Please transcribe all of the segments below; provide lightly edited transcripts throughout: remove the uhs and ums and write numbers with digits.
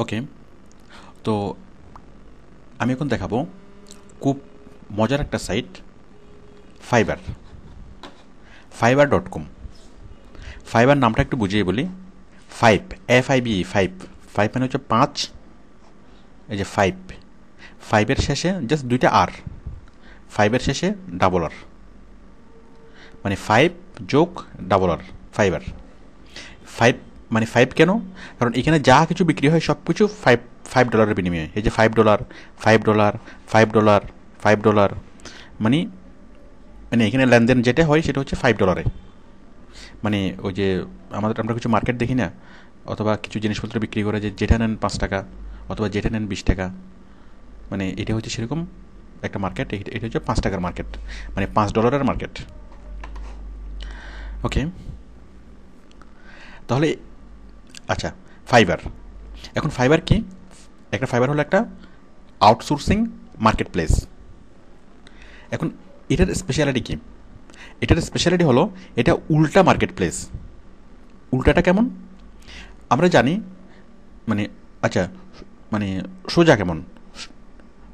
ওকে, তো আমি এখন দেখাবো খুব মজার একটা সাইট, ফাইবার, fiverr.com। ফাইবার নামটা একটু বুঝিয়ে বলি। ফাইভ, FIVE, ফাইভ, ফাইভ মানে হচ্ছে 5, এই যে ফাইভ, ফাইভের শেষে জাস্ট দুইটা আর, ফাইভের শেষে ডাবল আর, মানে ফাইভ যোগ ডাবল আর, ফাইবার। ফাইভ মানে ফাইভ কেন? কারণ এখানে যা কিছু বিক্রি হয় সব কিছু ফাইভ, $5 বিনিময়ে। এই যে $5, $5, $5, $5, মানে মানে এখানে লেনদেন যেটা হয় সেটা হচ্ছে $5। মানে ওই যে আমরা কিছু মার্কেট দেখি না, অথবা কিছু জিনিসপত্র বিক্রি করে যে যেটা নেন $5 অথবা যেটা নেন $20, মানে এটা হচ্ছে সেরকম একটা মার্কেট। এটা হচ্ছে $5 মার্কেট, মানে $5 মার্কেট। ওকে, তাহলে আচ্ছা, ফাইবার, এখন ফাইবার কি? একটা ফাইবার হলো একটা আউটসোর্সিং মার্কেট প্লেস। এখন এটার স্পেশালিটি কি? এটার স্পেশালিটি হলো এটা উল্টা মার্কেট প্লেস। উল্টাটা কেমন আমরা জানি, মানে আচ্ছা, মানে সোজা কেমন?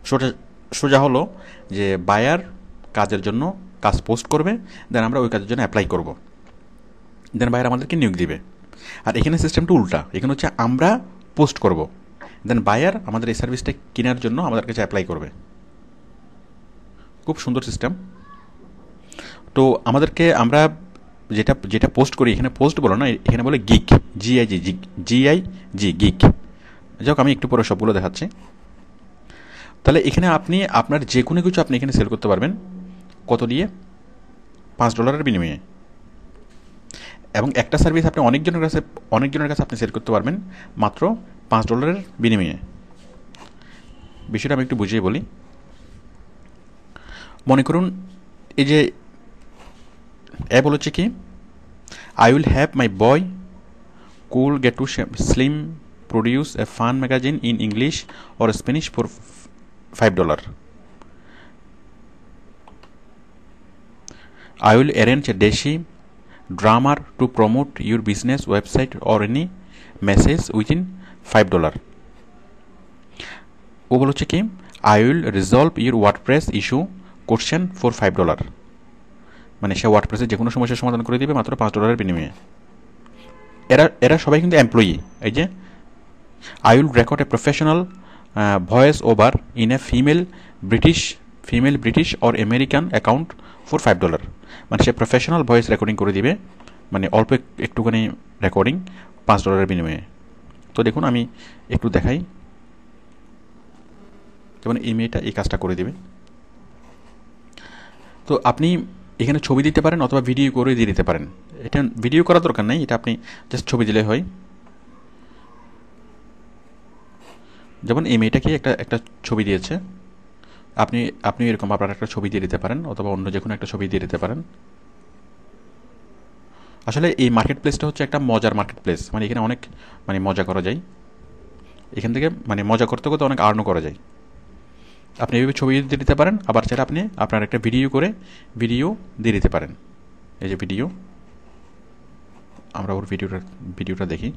সোজা সোজা হলো যে বায়ার কাজের জন্য কাজ পোস্ট করবে, দেন আমরা ওই কাজের জন্য অ্যাপ্লাই করব, দেন বায়ার আমাদেরকে নিয়োগ দিবে। আর এখানে সিস্টেমটা উল্টা, এখানে হচ্ছে আমরা পোস্ট করব, দেন বায়ার আমাদের এই সার্ভিসটা কেনার জন্য আমাদের কাছে অ্যাপ্লাই করবে। খুব সুন্দর সিস্টেম। তো আমাদেরকে আমরা যেটা যেটা পোস্ট করি, এখানে পোস্ট বলো না, এখানে বলে গিগ, GIG, গিগ। যাক, আমি একটু পরে সবগুলো দেখাচ্ছি। তাহলে এখানে আপনি আপনার যে কোনো কিছু আপনি এখানে সেল করতে পারবেন। কত দিয়ে? $5 বিনিময়ে। এবং একটা সার্ভিস আপনি অনেকজনের কাছে আপনি সেল করতে পারবেন মাত্র $5 বিনিময়ে। বিষয়টা আমি একটু বুঝিয়ে বলি। মনে করুন এই যে অ্যাপ হচ্ছে কি, I will have my boy cool get to slim produce a fun magazine in English or Spanish for $5. I will arrange a Deshi drummer to promote your business website or any message within $5. ও বল হচ্ছে কি, I will resolve your WordPress issue question for $5। মানে সে ওয়ার্ডপ্রেসের যে কোনো সমস্যার সমাধান করে দিবে মাত্র $5 বিনিময়ে। এরা সবাই কিন্তু এমপ্লয়ি। এই যে I will record a professional voice over in a female British or American account for $5। মানে সে প্রফেশনাল ভয়েস রেকর্ডিং করে দিবে, মানে অল্প একটুখানি রেকর্ডিং $5 বিনিময়ে। তো দেখুন আমি একটু দেখাই, যেমন এই মেয়েটা এই কাজটা করে দিবে। তো আপনি এখানে ছবি দিতে পারেন অথবা ভিডিও করে দিয়ে দিতে পারেন। এটা ভিডিও করার দরকার নেই, এটা আপনি জাস্ট ছবি দিলে হয়। যেমন এই মেয়েটাকে একটা ছবি দিয়েছে, আপনি এরকম আপনার একটা ছবি দিয়ে দিতে পারেন অথবা অন্য যে কোনো একটা ছবি দিয়ে দিতে পারেন। আসলে এই মার্কেট প্লেসটা হচ্ছে একটা মজার মার্কেট প্লেস, মানে এখানে অনেক মানে মজা করা যায়। এখান থেকে মানে মজা করতে করতে অনেক আর্নও করা যায়। আপনি এইভাবে ছবি দিয়ে দিতে পারেন, আবার চাইলে আপনি আপনার একটা ভিডিও করে ভিডিও দিয়ে দিতে পারেন। এই যে ভিডিও, আমরা ওর ভিডিওটা দেখি।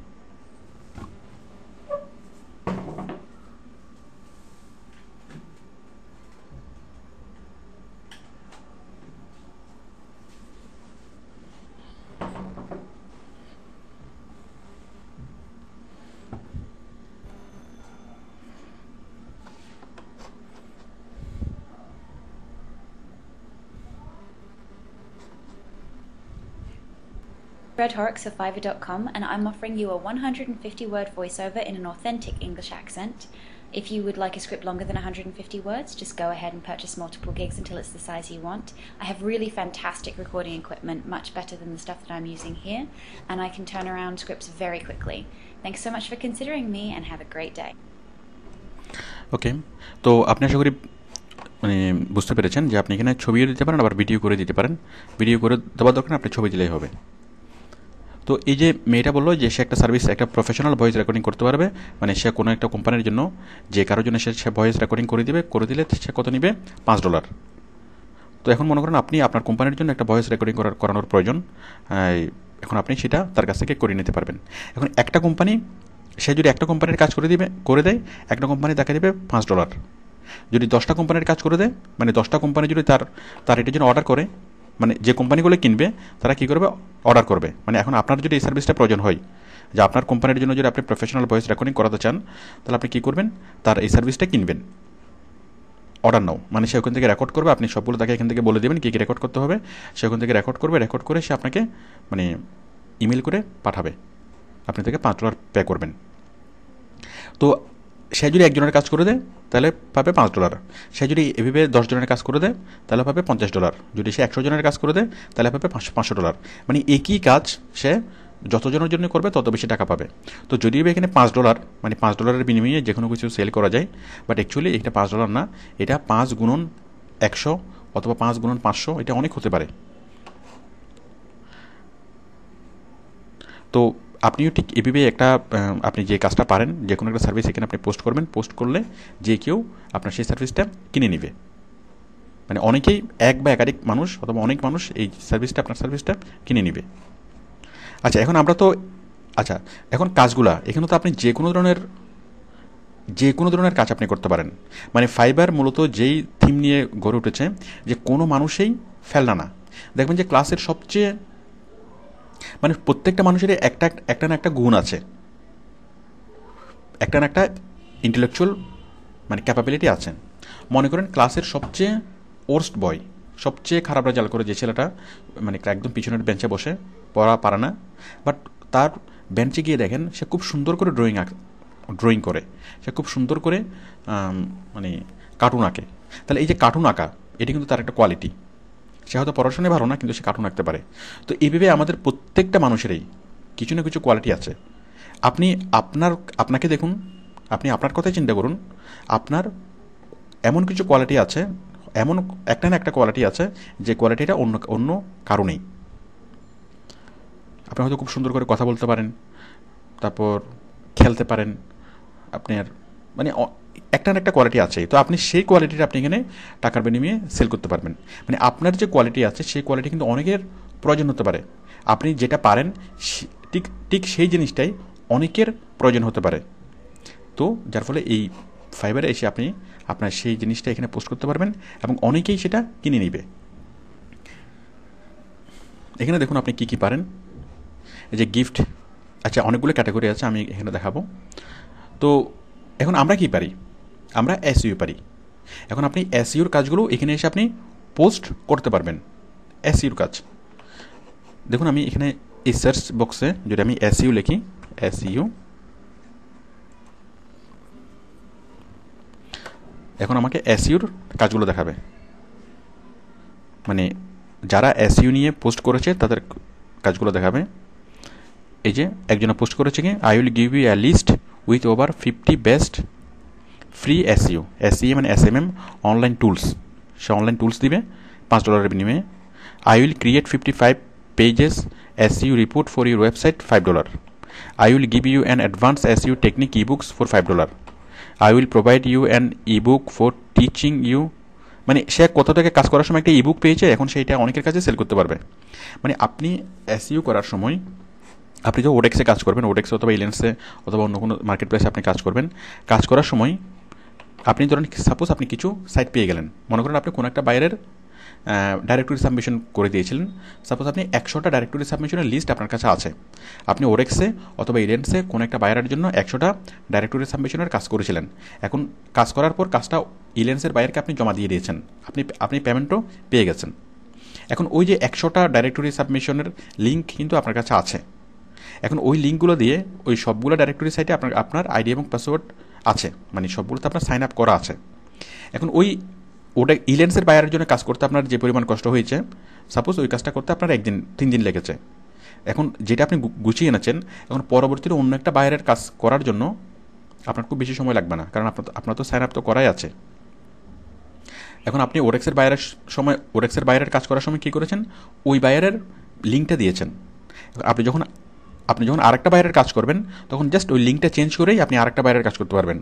Fred Horrocks of Fiverr.com, and I'm offering you a 150-word voiceover in an authentic English accent. If you would like a script longer than 150 words, just go ahead and purchase multiple gigs until it's the size you want. I have really fantastic recording equipment, much better than the stuff that I'm using here, and I can turn around scripts very quickly. Thanks so much for considering me, and have a great day. ওকে, তো আপনি আশা করি মানে বুঝতে পেরেছেন যে আপনি এখানে ছবিও দিতে পারেন, আবার ভিডিও করে দিতে পারেন। ভিডিও করে দেওয়ার দরকার, আপনি ছবি দিলেই হবে। তো এই যে মেয়েটা বললো যে সে একটা সার্ভিস, একটা প্রফেশনাল ভয়েস রেকর্ডিং করতে পারবে, মানে সে কোনো একটা কোম্পানির জন্য যে কারোর জন্য সে ভয়েস রেকর্ডিং করে দিলে সে কত নেবে? $5। তো এখন মনে করেন আপনি আপনার কোম্পানির জন্য একটা ভয়েস রেকর্ডিং করানোর প্রয়োজন, এখন আপনি সেটা তার কাছ থেকে করে নিতে পারবেন। এখন একটা কোম্পানি সে যদি একটা কোম্পানির কাজ করে দেয়, একটা কোম্পানি তাকে দেবে $5। যদি 10টা কোম্পানির কাজ করে দেয়, মানে 10টা কোম্পানি যদি তার এটার জন্য অর্ডার করে, মানে যে কোম্পানিগুলো কিনবে তারা কী করবে, অর্ডার করবে। মানে এখন আপনার যদি এই সার্ভিসটা প্রয়োজন হয়, যে আপনার কোম্পানির জন্য যদি আপনি প্রফেশনাল ভয়েস রেকর্ডিং করাতে চান, তাহলে আপনি কী করবেন, তার এই সার্ভিসটা কিনবেন, অর্ডার নাও। মানে সে ওখান থেকে রেকর্ড করবে, আপনি সবগুলো তাকে এখান থেকে বলে দেবেন কী কী রেকর্ড করতে হবে, সে ওখান থেকে রেকর্ড করবে, রেকর্ড করে সে আপনাকে মানে ইমেল করে পাঠাবে, আপনি থেকে $5 পে করবেন। তো সে যদি একজনের কাজ করে দেয় তাহলে পাবে $5, সে যদি এভাবে 10 জনের কাজ করে দেয় তাহলে পাবে $50, যদি সে 100 জনের কাজ করে দেয় তাহলে পাবে $500। মানে একই কাজ সে যতজনের জন্য করবে তত বেশি টাকা পাবে। তো যদিও এখানে $5, মানে $5 বিনিময়ে যে কোনো কিছু সেল করা যায়, বাট অ্যাকচুয়ালি এটা $5 না, এটা 5x100 অথবা 5x500, এটা অনেক হতে পারে। তো আপনিও ঠিক এভাবে একটা আপনি যে কাজটা পারেন, যে কোনো একটা সার্ভিস এখানে আপনি পোস্ট করবেন, পোস্ট করলে যে কেউ আপনার সেই সার্ভিসটা কিনে নেবে। মানে অনেকেই, এক বা একাধিক মানুষ অথবা অনেক মানুষ এই সার্ভিসটা, আপনার সার্ভিসটা কিনে নেবে। আচ্ছা, এখন কাজগুলা, এখানে তো আপনি যে কোনো ধরনের কাজ আপনি করতে পারেন। মানে ফাইবার মূলত যেই থিম নিয়ে গড়ে উঠেছে যে কোনো মানুষই ফেলনা না। দেখবেন যে ক্লাসের সবচেয়ে, মানে প্রত্যেকটা মানুষেরই একটা না একটা গুণ আছে, একটা না একটা ইন্টেলেকচুয়াল মানে ক্যাপাবিলিটি আছে। মনে করেন ক্লাসের সবচেয়ে ওর্স্ট বয়, সবচেয়ে খারাপ রেজাল্ট করে যে ছেলেটা, মানে একদম পিছনের বেঞ্চে বসে পড়া পারে না, বাট তার বেঞ্চে গিয়ে দেখেন সে খুব সুন্দর করে ড্রয়িং করে, সে খুব সুন্দর করে মানে কার্টুন আঁকে। তাহলে এই যে কার্টুন আঁকা, এটি কিন্তু তার একটা কোয়ালিটি। সে হয়তো পড়াশোনায় ভালো না, কিন্তু সে কার্টুন আঁকতে পারে। তো এইভাবে আমাদের প্রত্যেকটা মানুষেরই কিছু না কিছু কোয়ালিটি আছে। আপনাকে দেখুন, আপনি আপনার কথাই চিন্তা করুন, আপনার এমন কিছু কোয়ালিটি আছে, এমন একটা না একটা কোয়ালিটি আছে, যে কোয়ালিটিটা অন্য কারো নেই। আপনি হয়তো খুব সুন্দর করে কথা বলতে পারেন, তারপর খেলতে পারেন, আপনার মানে একটা না একটা কোয়ালিটি আছে। তো আপনি সেই কোয়ালিটিটা আপনি এখানে টাকার বিনিময়ে সেল করতে পারবেন। মানে আপনার যে কোয়ালিটি আছে সেই কোয়ালিটি কিন্তু অনেকের প্রয়োজন হতে পারে। আপনি যেটা পারেন ঠিক সেই জিনিসটাই অনেকের প্রয়োজন হতে পারে। তো যার ফলে এই ফাইবারে এসে আপনি আপনার সেই জিনিসটা এখানে পোস্ট করতে পারবেন এবং অনেকেই সেটা কিনে নেবে। এখানে দেখুন আপনি কী কী পারেন। এই যে গিফট, আচ্ছা অনেকগুলো ক্যাটাগরি আছে, আমি এখানে দেখাবো। তো এখন আমরা কি পারি, আমরা এসইও পারি। এখন আপনি এসইওর কাজগুলো এখানে এসে আপনি পোস্ট করতে পারবেন। এসইওর কাজ দেখুন, আমি এখানে এই সার্চ বক্সে যদি আমি এসইও লিখি, এসইও, এখন আমাকে এসইওর কাজগুলো দেখাবে। মানে যারা এসইও নিয়ে পোস্ট করেছে তাদের কাজগুলো দেখাবে। এই যে একজনে পোস্ট করেছে কি, I will give you a list with over 50 best free SEO, SEO মানে এসএমএম অনলাইন টুলস। সে অনলাইন টুলস দিবে $5 বিনিময়ে। I will create 55 pages SEO report for your website, $5. I will give you an advanced SEO technique ebooks for $5. I will provide you an ebook for teaching you। মানে সে কোথা থেকে কাজ করার সময় একটা ইবুক পেয়েছে, এখন সেইটা অনেকের কাছে সেল করতে পারবে। মানে আপনি এসইও করার সময়, আপনি যে ওডেক্সে কাজ করবেন, ওডেক্সে অথবা ইলেন্সে অথবা অন্য কোনো মার্কেট প্লেসে আপনি কাজ করবেন, কাজ করার সময় আপনি ধরেন সাপোজ আপনি কিছু সাইট পেয়ে গেলেন, মনে করেন আপনি কোনো একটা বাইরের ডাইরেক্টরি সাবমিশন করে দিয়েছিলেন। সাপোজ আপনি 100টা ডাইরেক্টরি সাবমিশনের লিস্ট আপনার কাছে আছে, আপনি ওরেক্সে অথবা ইলেন্সে কোনো একটা বাইরের জন্য 100টা ডাইরেক্টরি সাবমিশনের কাজ করেছিলেন। এখন কাজ করার পর কাজটা ইলেন্সের বাইরকে আপনি জমা দিয়ে দিয়েছেন, আপনি পেমেন্টও পেয়ে গেছেন। এখন ওই যে 100টা ডাইরেক্টরি সাবমিশনের লিঙ্ক কিন্তু আপনার কাছে আছে। এখন ওই লিঙ্কগুলো দিয়ে ওই সবগুলো ডাইরেক্টরি সাইটে আপনার আইডি এবং পাসওয়ার্ড আছে, মানে সবগুলোতে আপনার সাইন আপ করা আছে। এখন ওটা ইলেন্সের বাইরের জন্য কাজ করতে আপনার যে পরিমাণ কষ্ট হয়েছে, সাপোজ ওই কাজটা করতে আপনার 3 দিন লেগেছে। এখন যেটা আপনি গুছিয়ে এনেছেন, এখন পরবর্তীতে অন্য একটা বাইরের কাজ করার জন্য আপনার খুব বেশি সময় লাগবে না, কারণ আপনার তো সাইন আপ তো করাই আছে। এখন আপনি ওরেক্সের বাইরের কাজ করার সময় কী করেছেন, ওই বাইরের লিঙ্কটা দিয়েছেন। আপনি যখন আরেকটা বাইরের কাজ করবেন, তখন জাস্ট ওই লিঙ্কটা চেঞ্জ করেই আপনি আরেকটা বাইরের কাজ করতে পারবেন,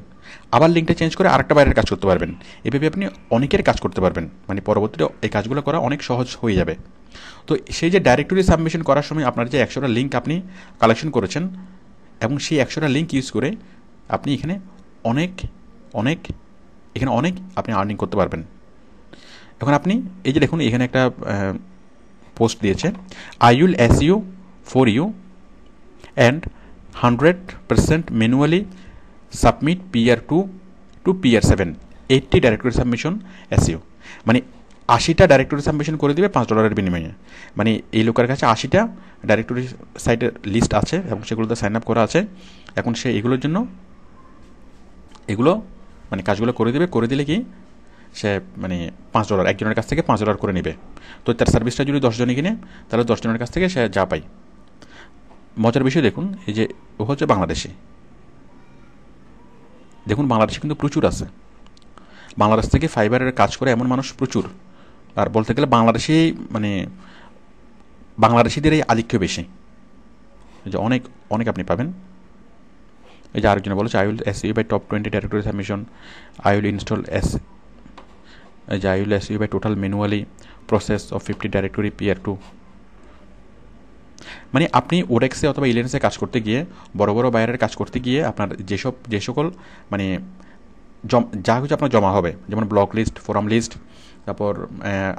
আবার লিঙ্কটা চেঞ্জ করে আরেকটা বাইরের কাজ করতে পারবেন। এভাবে আপনি অনেকের কাজ করতে পারবেন, মানে পরবর্তীতে এই কাজগুলো করা অনেক সহজ হয়ে যাবে। তো সেই যে ডাইরেক্টরি সাবমিশন করার সময় আপনার যে 100টা লিঙ্ক আপনি কালেকশন করেছেন, এবং সেই 100টা লিঙ্ক ইউজ করে আপনি এখানে অনেক অনেক এখানে অনেক আপনি আর্নিং করতে পারবেন। এখন আপনি এই যে দেখুন এখানে একটা পোস্ট দিয়েছে, I will SEO for you and 100% manually submit PR 2 to PR 7 80 directory submission SEO, মানে 80টা ডাইরেক্টরি সাবমিশন করে দিবে $5 বিনিময়ে। মানে এই লোকের কাছে 80টা ডাইরেক্টরি সাইটের লিস্ট আছে এবং সেগুলোতে সাইন আপ করা আছে। এখন সে এগুলোর জন্য এগুলো মানে কাজগুলো করে দেবে, করে দিলে কি সে মানে $5 একজনের কাছ থেকে $5 করে নেবে। তো তার সার্ভিসটা যদি 10 জনে কিনে তাহলে 10 জনের কাছ থেকে সে যা পায়। মজার বিষয় দেখুন, এই যে ও হচ্ছে বাংলাদেশি, দেখুন বাংলাদেশে কিন্তু প্রচুর আছে, বাংলাদেশ থেকে ফাইবারের কাজ করে এমন মানুষ প্রচুর। আর বলতে গেলে বাংলাদেশি মানে বাংলাদেশিদের এই আধিক্য বেশি, যে অনেক অনেক আপনি পাবেন। এই যে আরেকজনে বলেছে, I will SEO by top 20 directory submission, I will install এই যে I will SEO by total manually process of 50 directory PR 2। মানে আপনি ওডেক্সে অথবা ইলেন্সে কাজ করতে গিয়ে, বড় বড় বাইরের কাজ করতে গিয়ে আপনার যে সকল মানে যা কিছু আপনার জমা হবে, যেমন ব্লক লিস্ট, ফোরাম লিস্ট, তারপর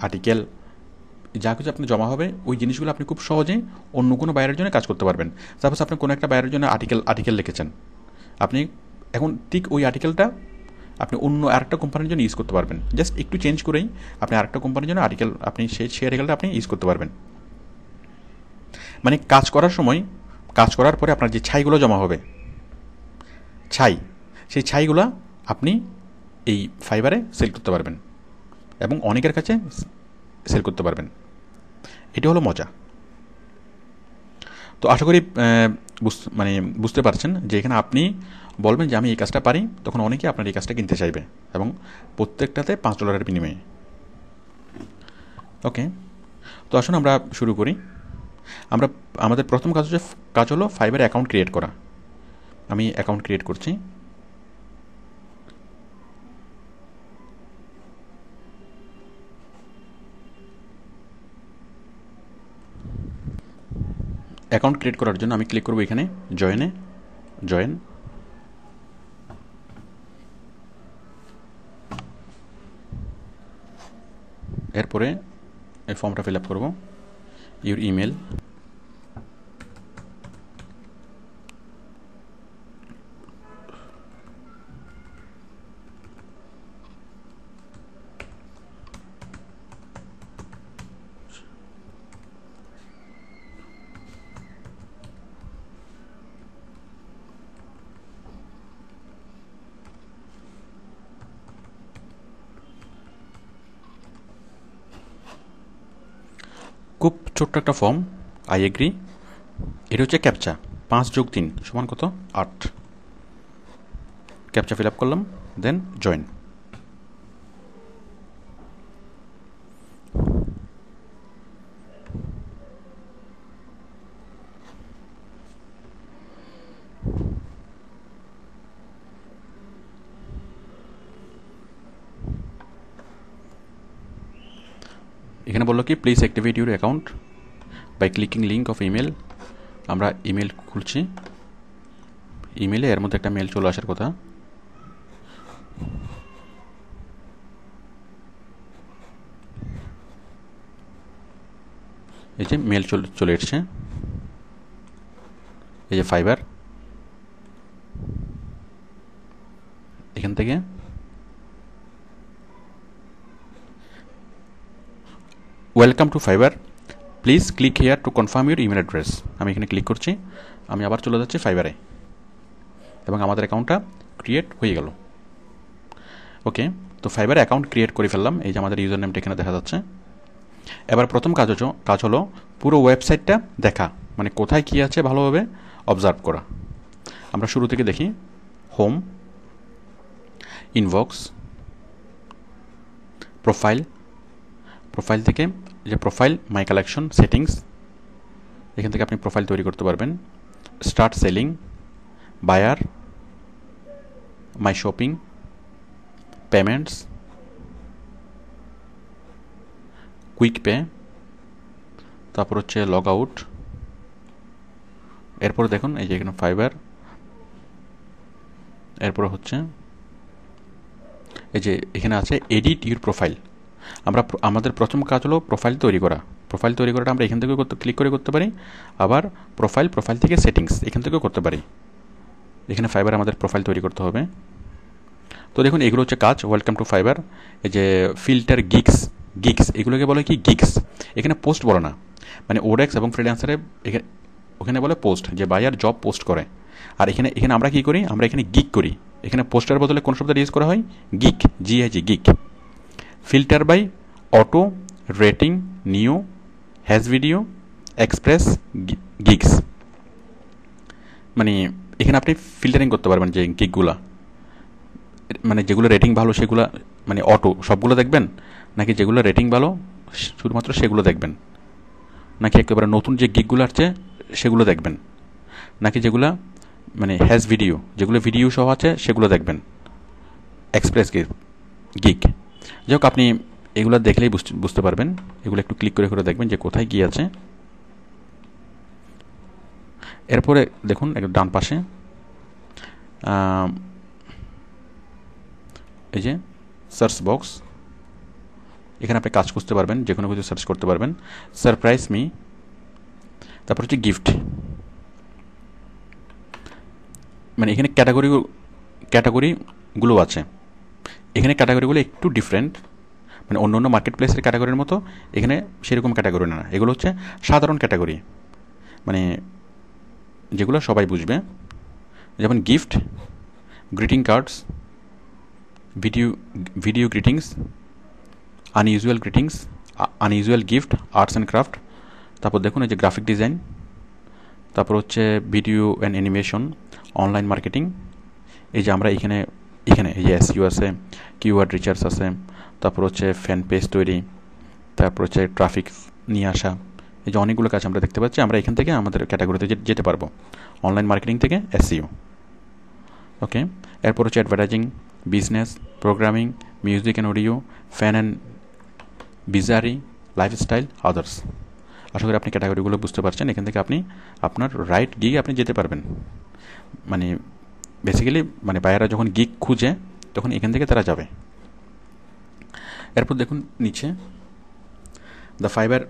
আর্টিকেল, যা কিছু আপনি জমা হবে ওই জিনিসগুলো আপনি খুব সহজেই অন্য কোনো বাইরের জন্য কাজ করতে পারবেন। সাপোজ আপনি কোনো একটা বাইরের জন্য আর্টিকেল লিখেছেন, আপনি এখন ঠিক ওই আর্টিকেলটা আপনি অন্য আরেকটা কোম্পানির জন্য ইউজ করতে পারবেন। জাস্ট একটু চেঞ্জ করেই আপনি আরেকটা কোম্পানির জন্য আর্টিকেল আপনি সেই আর্টিকেলটা আপনি ইউজ করতে পারবেন। মানে কাজ করার সময়, কাজ করার পরে আপনার যে ছাইগুলো জমা হবে, সেই ছাইগুলো আপনি এই ফাইবারে সেল করতে পারবেন এবং অনেকের কাছে সেল করতে পারবেন। এটি হলো মজা। তো আশা করি মানে বুঝতে পারছেন যে এখানে আপনি বলবেন যে আমি এই কাজটা পারি, তখন অনেকে আপনার এই কাজটা কিনতে চাইবে এবং প্রত্যেকটাতে $5 বিনিময়ে। ওকে, তো আসুন আমরা শুরু করি। আমাদের প্রথম কাজ হলো ফাইবারে অ্যাকাউন্ট ক্রিয়েট করা। আমি অ্যাকাউন্ট ক্রিয়েট করছি। অ্যাকাউন্ট ক্রিয়েট করার জন্য আমি ক্লিক করব এখানে জয়েন। এরপরে এই ফর্মটা ফিল আপ করবো, ইউর ইমেল, খুব ছোট্ট একটা ফর্ম, আই এগ্রি। এটা হচ্ছে ক্যাপচা, 5 + 3 = কত? 8। ক্যাপচা ফিল আপ করলাম, দেন জয়েন। এখানে বললো কি please activate your account by clicking link of email. আমরা ইমেল খুলছি, ইমেলে এর মধ্যে একটা মেল চলে আসার কথা। এই যে মেল চলে এসছে, এই যে ফাইবার, এখান থেকে welcome to fibre, please click here to confirm your email address. আমি এখানে ক্লিক করছি, আমি আবার চলে যাচ্ছি ফাইবারে এবং আমাদের অ্যাকাউন্টটা ক্রিয়েট হয়ে গেল। ওকে, তো ফাইবারে অ্যাকাউন্ট ক্রিয়েট করে ফেললাম। এই যে আমাদের ইউজার নেমটা এখানে দেখা যাচ্ছে। এবার প্রথম কাজ হলো পুরো ওয়েবসাইটটা দেখা, মানে কোথায় কী আছে ভালোভাবে অবজার্ভ করা। আমরা শুরু থেকে দেখি, হোম, ইনবক্স, প্রোফাইল থেকে যে প্রোফাইল, মাই কালেকশন, সেটিংস, এখান থেকে আপনি প্রোফাইল তৈরি করতে পারবেন। স্টার্ট সেলিং, বায়ার, মাই শপিং, পেমেন্টস, কুইক পে, তারপর হচ্ছে লগ আউট। এরপর দেখুন এই যে এখানে ফাইবার এরপর হচ্ছে এই যে এখানে আছে এডিট ইউর প্রোফাইল। আমাদের প্রথম কাজ হলো প্রোফাইল তৈরি করা। প্রোফাইল তৈরি করাটা আমরা এখান থেকে ক্লিক করে করতে পারি, আবার প্রোফাইল থেকে সেটিংস এখান থেকেও করতে পারি। এখানে ফাইবার আমাদের প্রোফাইল তৈরি করতে হবে। তো দেখুন এগুলো হচ্ছে কাজ। Welcome to fibre. এই যে ফিল্টার গিগস এগুলোকে বলে কি গিগস। এখানে পোস্ট বলে না, মানে ওডেক্স এবং ফ্রিল্যান্সারে ওখানে বলে পোস্ট, যে বায়ার জব পোস্ট করে। আর এখানে আমরা কি করি, আমরা এখানে গিগ করি। এখানে পোস্টের বদলে কোন শব্দটা ইউজ করা হয়, gig, gig. Filter by auto, rating, new, has video, express, gigs. মানে এখানে আপনি ফিল্টারিং করতে পারবেন যে গিগগুলা, মানে যেগুলো রেটিং ভালো সেগুলো মানে অটো সবগুলো দেখবেন, নাকি যেগুলো রেটিং ভালো শুধুমাত্র সেগুলো দেখবেন, নাকি একেবারে নতুন যে গিগগুলো আসছে সেগুলো দেখবেন, নাকি যেগুলো মানে হ্যাজ ভিডিও, যেগুলো ভিডিও সহ আছে সেগুলো দেখবেন, এক্সপ্রেস গিগ। যাই হোক, আপনি এগুলো দেখলেই বুঝতে পারবেন। এগুলো একটু ক্লিক করে দেখবেন যে কোথায় কি আছে। এরপরে দেখুন ডান পাশে এই যে সার্চ বক্স, এখানে আপনি কাজ করতে পারবেন, যে কোনো কিছু সার্চ করতে পারবেন। সারপ্রাইজ মি, তারপর হচ্ছে গিফট। মানে এখানে ক্যাটাগরিগুলো আছে। এখানে ক্যাটাগরিগুলো একটু ডিফারেন্ট, মানে অন্য মার্কেট প্লেসের ক্যাটাগরির মতো এখানে সেরকম ক্যাটাগরি না। এগুলো হচ্ছে সাধারণ ক্যাটাগরি, মানে যেগুলো সবাই বুঝবে। যেমন gift, greeting cards, video greetings, unusual gift, arts and craft. তারপর দেখুন এই যে গ্রাফিক ডিজাইন, তারপর হচ্ছে video and animation, online marketing. এই যে আমরা এখানে এই যে এসইও আছে, কিওয়ার্ড রিসার্চ আছে, তারপর হচ্ছে ফ্যান পেজ তৈরি, তারপর হচ্ছে ট্রাফিক নিয়ে আসা। এই যে অনেকগুলো কাজ আমরা দেখতে পাচ্ছি। আমরা এখান থেকে আমাদের ক্যাটাগরিতে যেতে পারবো, অনলাইন মার্কেটিং থেকে এসইও। ওকে, এরপর হচ্ছে advertising, business, programming, music and audio, fun and bizarre, lifestyle, others. আশা করি আপনি ক্যাটাগরিগুলো বুঝতে পারছেন। এখান থেকে আপনি আপনার রাইট গিগ আপনি যেতে পারবেন। মানে বেসিক্যালি মানে বায়াররা যখন গিগ খুঁজে তখন এখান থেকে তারা যাবে। এরপর দেখুন নিচে the fibre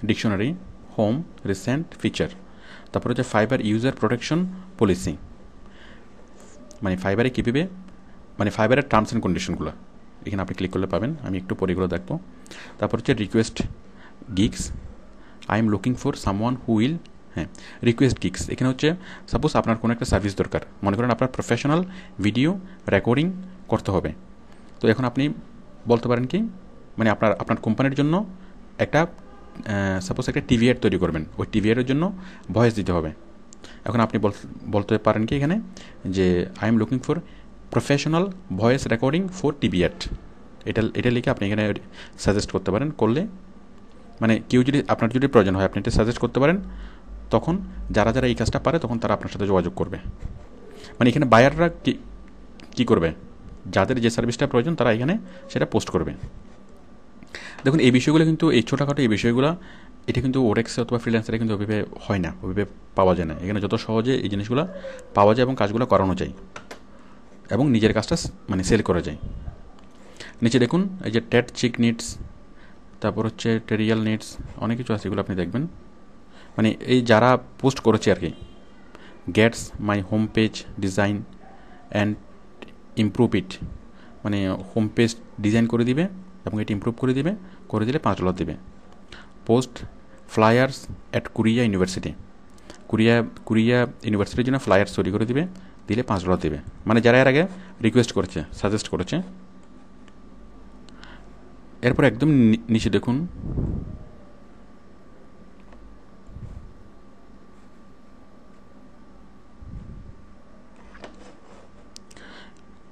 dictionary, home, recent, feature. তারপর হচ্ছে ফাইবার ইউজার প্রোটেকশন পলিসি, মানে ফাইবারে কীভাবে, মানে ফাইবারের টার্মস অ্যান্ড কন্ডিশনগুলো এখানে আপনি ক্লিক করলে পাবেন। আমি একটু পরে এগুলো দেখবো। তারপর হচ্ছে request gigs, I am looking for someone who will, request gigs. এখানে হচ্ছে সাপোজ আপনার কোনো একটা সার্ভিস দরকার, মনে করেন আপনার প্রফেশনাল ভিডিও রেকর্ডিং করতে হবে। তো এখন আপনি বলতে পারেন কি, মানে আপনার কোম্পানির জন্য একটা সাপোজ একটা টিভি অ্যাড তৈরি করবেন, ওই টিভি অ্যাডের জন্য ভয়েস দিতে হবে। এখন আপনি বলতে পারেন কি এখানে যে I am looking for professional voice recording for TV ad. এটা লিখে আপনি এখানে সাজেস্ট করতে পারেন। করলে মানে কেউ যদি আপনার যদি প্রয়োজন হয় আপনি এটা সাজেস্ট করতে পারেন। তখন যারা এই কাজটা পারে তখন তারা আপনার সাথে যোগাযোগ করবে। মানে এখানে বায়াররা কী করবে, যাদের যে সার্ভিসটা প্রয়োজন তারা এখানে সেটা পোস্ট করবে। দেখুন এই বিষয়গুলো কিন্তু, এই ছোটোখাটো এই বিষয়গুলো, এটা কিন্তু ওডেক্স অথবা ফ্রিল্যান্সারে কিন্তু ওইভাবে হয় না, ওইভাবে পাওয়া যায় না। এখানে যত সহজে এই জিনিসগুলো পাওয়া যায় এবং কাজগুলো করানো যায় এবং নিজের কাজটা মানে সেল করা যায়। নিচে দেখুন এই যে টেট চিক নিডস, তারপর হচ্ছে টেরিয়াল নিডস, অনেক কিছু আছে, এগুলো আপনি দেখবেন। মানে এই যারা পোস্ট করেছে আর কি, gets my home page design and improve it, মানে হোম পেজ ডিজাইন করে দিবে এবং এটি ইমপ্রুভ করে দিলে $5 দিবে। Post flyers at Korea university, Korea ইউনিভার্সিটির জন্য ফ্লায়ার্স তৈরি করে দিলে $5 দেবে। মানে যারা এর আগে রিকোয়েস্ট করেছে, সাজেস্ট করেছে। এরপর একদম নিচে দেখুন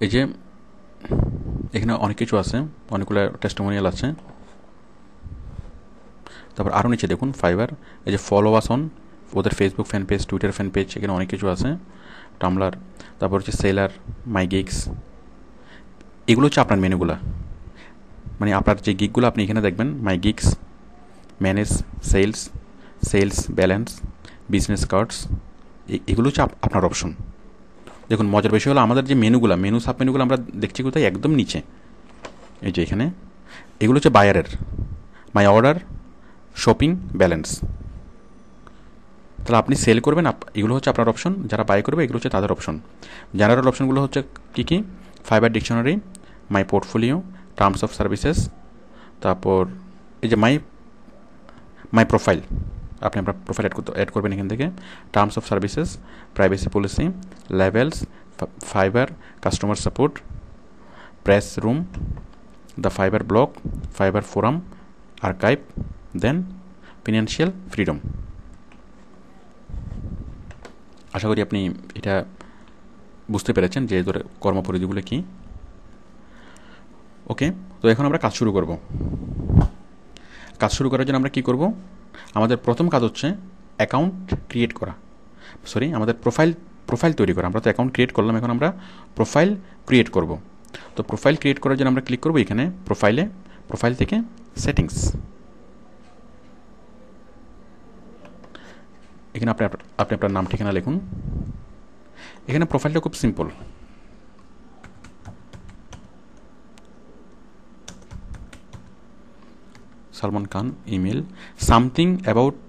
এই যে এখানে অনেক কিছু আছে, অনেকগুলো টেস্টিমোনিয়াল আছে। তারপর আরও নিচে দেখুন ফাইবার, এই যে ফলো আস অন, ওদের Facebook fan page, Twitter fan page, এখানে অনেক কিছু আছে, টামলার। তারপর হচ্ছে সেলার, মাই গিগস, এগুলো হচ্ছে আপনার মেনুগুলা। মানে আপনার যে গিগগুলো আপনি এখানে দেখবেন, my gigs, manage, sales balance, business cards, এগুলো হচ্ছে আপনার অপশন। দেখুন মজার বিষয় হলো আমাদের যে মেনু সাব মেনুগুলো আমরা দেখছি কোথায়, একদম নিচে, এই যে এখানে। এগুলো হচ্ছে বায়ারের, মাই অর্ডার, শপিং, ব্যালেন্স। তাহলে আপনি সেল করবেন, এগুলো হচ্ছে আপনার অপশন, যারা বাই করবে এগুলো হচ্ছে তাদের অপশন। জেনারেল অপশনগুলো হচ্ছে কী কী? Fiverr dictionary, my portfolio, terms of services, তারপর এই যে মাই প্রোফাইল, আপনি আপনার প্রোফাইল অ্যাড করবেন এখান থেকে, terms of services, privacy policy, levels, Fiverr, customer support, press room, the Fiverr blog, Fiverr forum, archive, then financial freedom. আশা করি আপনি এটা বুঝতে পেরেছেন যে এদের কর্মপরিধিগুলো কী। ওকে, তো এখন আমরা কাজ শুরু করব। কাজ শুরু করার জন্য আমরা কী করব? আমাদের প্রথম কাজ হচ্ছে অ্যাকাউন্ট ক্রিয়েট করা, আমাদের প্রোফাইল তৈরি করা। আমরা তো অ্যাকাউন্ট ক্রিয়েট করলাম, এখন আমরা প্রোফাইল ক্রিয়েট করব। তো প্রোফাইল ক্রিয়েট করার জন্য আমরা ক্লিক করব এখানে প্রোফাইল থেকে সেটিংস। এখানে আপনি আপনার নাম ঠিকানা লিখুন। এখানে প্রোফাইলটা খুব simple, Salman Khan, email, something about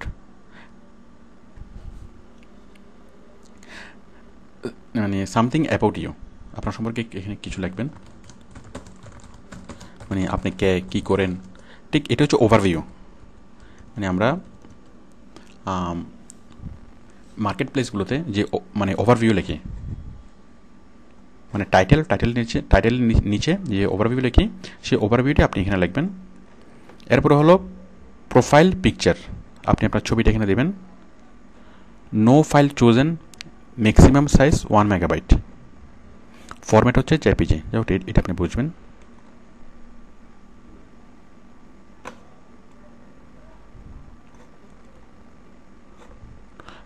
something about you, আপনার সম্পর্কে এখানে কিছু লিখবেন, আপনি কে, কী করেন, ঠিক এটা হচ্ছে ওভারভিউ। আমরা মার্কেট প্লেসগুলোতে যে ওভারভিউ লিখি, টাইটেল নিচে যে ওভারভিউ লিখি, সেই ওভারভিউটি আপনি এখানে লিখবেন। এরপরে হলো প্রোফাইল পিকচার, আপনি আপনার ছবিটা এখানে দেবেন। No file chosen, maximum size 1 megabyte, format হচ্ছে জেপিজি, এটা আপনি বুঝবেন।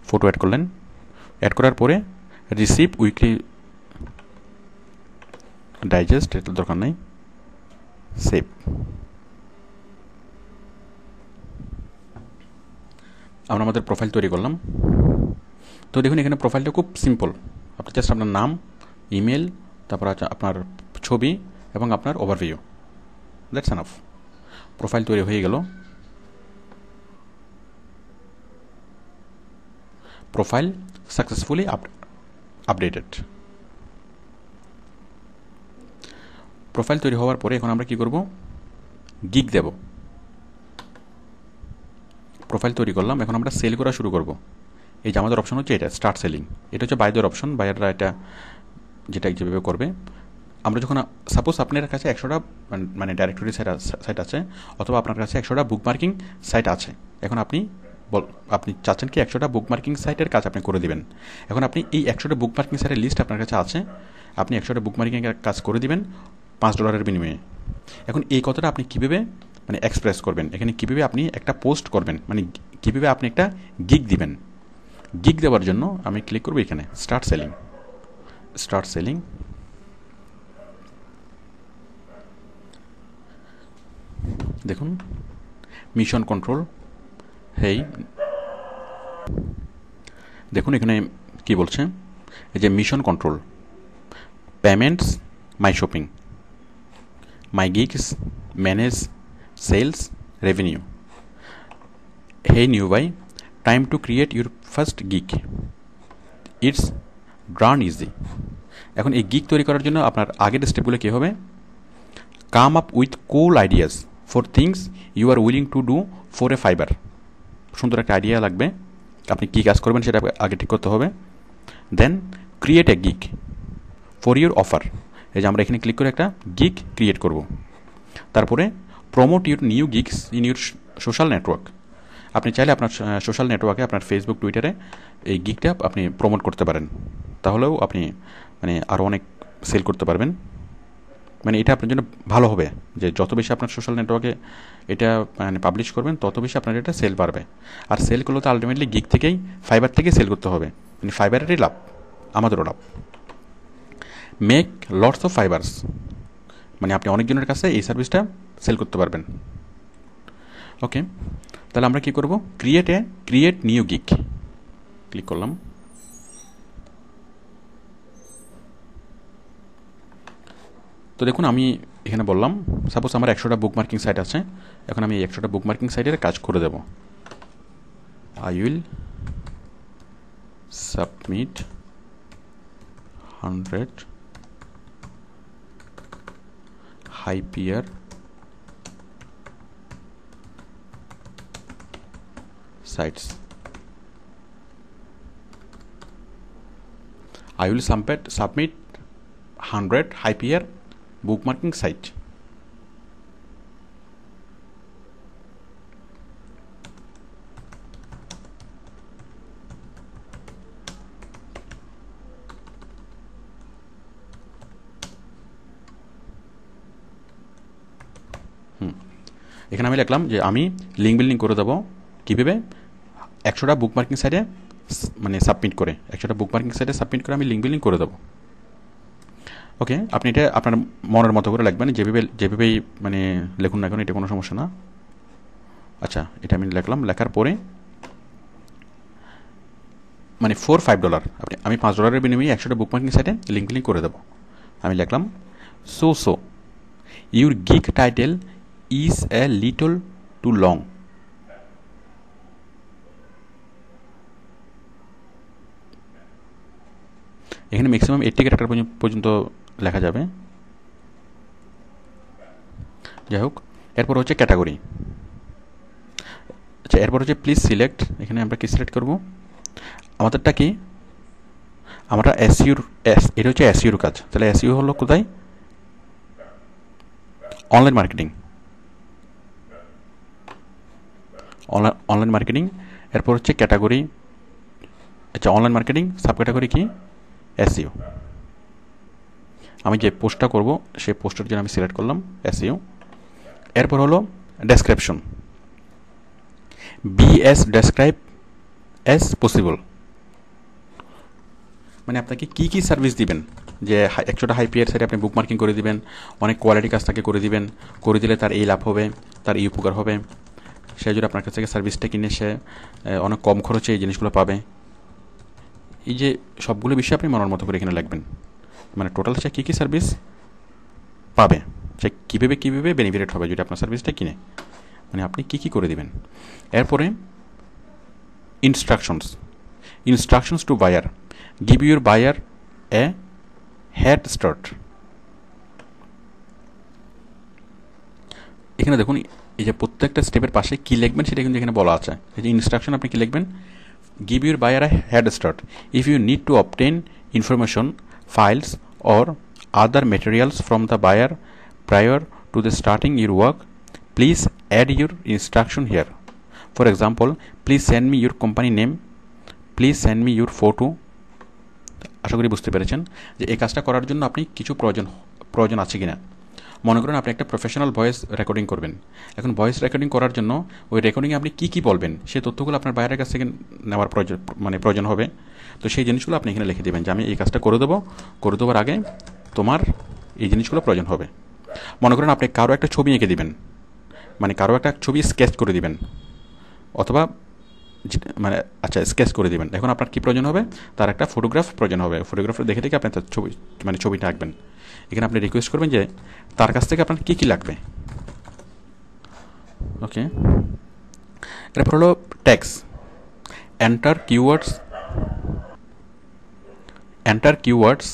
ফটো অ্যাড করলেন, অ্যাড করার পরে রিসিভ উইকলি ডাইজেস্ট, এটা দরকার নেই, সেভ। আমরা আমাদের প্রোফাইল তৈরি করলাম। তো দেখুন এখানে প্রোফাইলটা খুব সিম্পল, আপনি জাস্ট আপনার নাম, ইমেল, তারপর আপনার ছবি এবং আপনার ওভারভিউ, দ্যাটস এনাফ। প্রোফাইল তৈরি হয়ে গেল। Profile successfully updated. প্রোফাইল তৈরি হওয়ার পরে এখন আমরা কি করব? গিগ দেব। প্রোফাইল তৈরি করলাম, এখন আমরা সেল করা শুরু করব। এই যে আমাদের অপশন হচ্ছে এটা, স্টার্ট সেলিং। এটা হচ্ছে বাইদের অপশন, বাইররা এটা যেভাবে করবে। আমরা যখন সাপোজ আপনার কাছে 100টা ডাইরেক্টরি সাইট আছে, অথবা আপনার কাছে 100টা বুকমার্কিং সাইট আছে, এখন আপনি চাচ্ছেন কি 100টা বুকমার্কিং সাইটের কাজ আপনি করে দিবেন। এখন আপনি এই 100টা বুকমার্কিং সাইটের লিস্ট আপনার কাছে আছে, আপনি 100টা বুকমার্কিংয়ের কাজ করে দিবেন $5 বিনিময়ে। এখন এই কথাটা আপনি কীভাবে এক্সপ্রেস করবেন, এখানে কীভাবে আপনি একটা পোস্ট করবেন, কীভাবে আপনি একটা গিগ দিবেন। গিগ দেওয়ার জন্য আমি ক্লিক করব এখানে স্টার্ট সেলিং। দেখুন মিশন কন্ট্রোল, দেখুন এখানে কি বলছে, এই যে mission control, payments, my shopping, my gigs, manage, sales, revenue. New buy, time to create your first gig, it's darn easy. এখন এই গিগ তৈরি করার জন্য আপনার আগের স্টেপগুলো কী হবে? Come up with cool ideas for things you are willing to do for a Fiverr. সুন্দর একটা আইডিয়া লাগবে, আপনি কী কাজ করবেন সেটা আগে ঠিক করতে হবে। Then create a gig for your offer. এই যে আমরা এখানে ক্লিক করে একটা গিগ ক্রিয়েট করব। তারপরে promote your new gigs in your social network. আপনি চাইলে আপনার সোশ্যাল নেটওয়ার্কে, আপনার ফেসবুক, টুইটারে এই গিগটা আপনি প্রমোট করতে পারেন, তাহলেও আপনি আরও অনেক সেল করতে পারবেন। এটা আপনার জন্য ভালো হবে যে যত বেশি আপনার সোশ্যাল নেটওয়ার্কে এটা পাবলিশ করবেন, তত বেশি আপনার এটা সেল বাড়বে। আর সেল করলে তো আলটিমেটলি গিগ থেকেই, ফাইবার থেকে সেল করতে হবে, ফাইবারেরই লাভ, আমাদেরও লাভ। মেক লটস অফ ফাইবার্স, আপনি অনেকজনের কাছে এই সার্ভিসটা সেল করতে পারবেন। ওকে, তাহলে আমরা কি করব? ক্রিয়েট নিউ গিগ ক্লিক করলাম। তো দেখুন আমি এখানে বললাম সাপোজ আমার 100টা বুকমার্কিং সাইট আছে, এখন আমি 100টা বুকমার্কিং সাইটের কাজ করে দেব। I will submit 100 Hyper sites. I will submit 100 Hyper bookmarking site. এখানে আমি লিখলাম যে আমি লিঙ্ক বিল্ডিং করে দেবো কীভাবে 100টা বুকমার্কিং সাইটে মানে সাবমিট করে 100টা বুকমার্কিং সাইটে সাবমিট করে আমি লিঙ্ক বিল্ডিং করে দেবো। ওকে, আপনি এটা আপনার মনের মতো করে লিখবেন, যেভাবেই মানে লিখুন না কেন, এটা কোনো সমস্যা না। আচ্ছা, এটা আমি লিখলাম, লেখার পরে মানে $5 আমি $5 বিনিময়ে 100টা বুকমার্কিং সাইটে লিঙ্ক বিল্ডিং করে দেবো। আমি লিখলাম so your gig title is a little too long. এখানে ম্যাক্সিমাম 80 ক্যারেক্টার পর্যন্ত লেখা যাবে। যাই হোক, এরপর হচ্ছে ক্যাটাগরি। আচ্ছা, এরপর হচ্ছে প্লিজ সিলেক্ট। এখানে আমরা কি সিলেক্ট করব? আমাদেরটা কি, আমরা এটা হচ্ছে এসইউর কাজ। তাহলে এসইউ হলো কোথায়? Online marketing. অনলাইন মার্কেটিং, এরপর হচ্ছে ক্যাটাগরি। আচ্ছা, অনলাইন মার্কেটিং সাব ক্যাটাগরি কি? এসইও। আমি যে পোস্টটা করব সেই পোস্টের জন্য আমি সিলেক্ট করলাম এসইও। এরপর হলো description, be as describe as possible. মানে আপনাকে কি কি সার্ভিস দিবেন, যে 100টা হাইপিআর সাইটে আপনি বুকমার্কিং করে দিবেন, অনেক কোয়ালিটি কাজ তাকে করে দিবেন, করে দিলে তার এই লাভ হবে, তার এই উপকার হবে, সে যদি আপনার কাছ থেকে সার্ভিসটা কিনে সে অনেক কম খরচে এই জিনিসগুলো পাবে। এই যে সবগুলো বিষয় আপনি মনের মতো করে এখানে লিখবেন, মানে টোটাল সে কী কী সার্ভিস পাবে, সে কীভাবে বেনিফিট হবে যদি আপনার সার্ভিসটা কিনে, মানে আপনি কী কী করে দিবেন। এরপরে instructions to buyer, give your buyer a head start. এখানে দেখুন এই যে প্রত্যেকটা স্টেপের পাশে কী লিখবেন সেটা কিন্তু এখানে বলা আছে। এই যে ইনস্ট্রাকশন আপনি কী লিখবেন? Give your buyer a head start. If you need to obtain information, files or other materials from the buyer prior to the starting your work, please add your instruction here. For example, please send me your company name, please send me your photo. আশা করি বুঝতে পেরেছেন যে এই কাজটা করার জন্য আপনি কিছু প্রয়োজন আছে কিনা। মনে করেন আপনি একটা প্রফেশনাল ভয়েস রেকর্ডিং করবেন। এখন ভয়েস রেকর্ডিং করার জন্য ওই রেকর্ডিংয়ে আপনি কী বলবেন সেই তথ্যগুলো আপনার বাইরের কাছ থেকে নেওয়ার প্রয়োজন হবে। তো সেই জিনিসগুলো আপনি এখানে লিখে দেবেন যে আমি এই কাজটা করে দেওয়ার আগে তোমার এই জিনিসগুলো প্রয়োজন হবে। মনে করেন আপনি কারো একটা ছবি এঁকে দিবেন, মানে কারো একটা ছবি স্কেচ করে দিবেন, অথবা মানে আচ্ছা স্কেচ করে দিবেন। এখন আপনার কী প্রয়োজন হবে? তার একটা ফটোগ্রাফ প্রয়োজন হবে। ফটোগ্রাফটা দেখে আপনি তার ছবিটা আঁকবেন। এখানে আপনি রিকোয়েস্ট করবেন যে তার কাছ থেকে আপনার কী লাগবে। ওকে, এরপর হলো tags. Enter keywords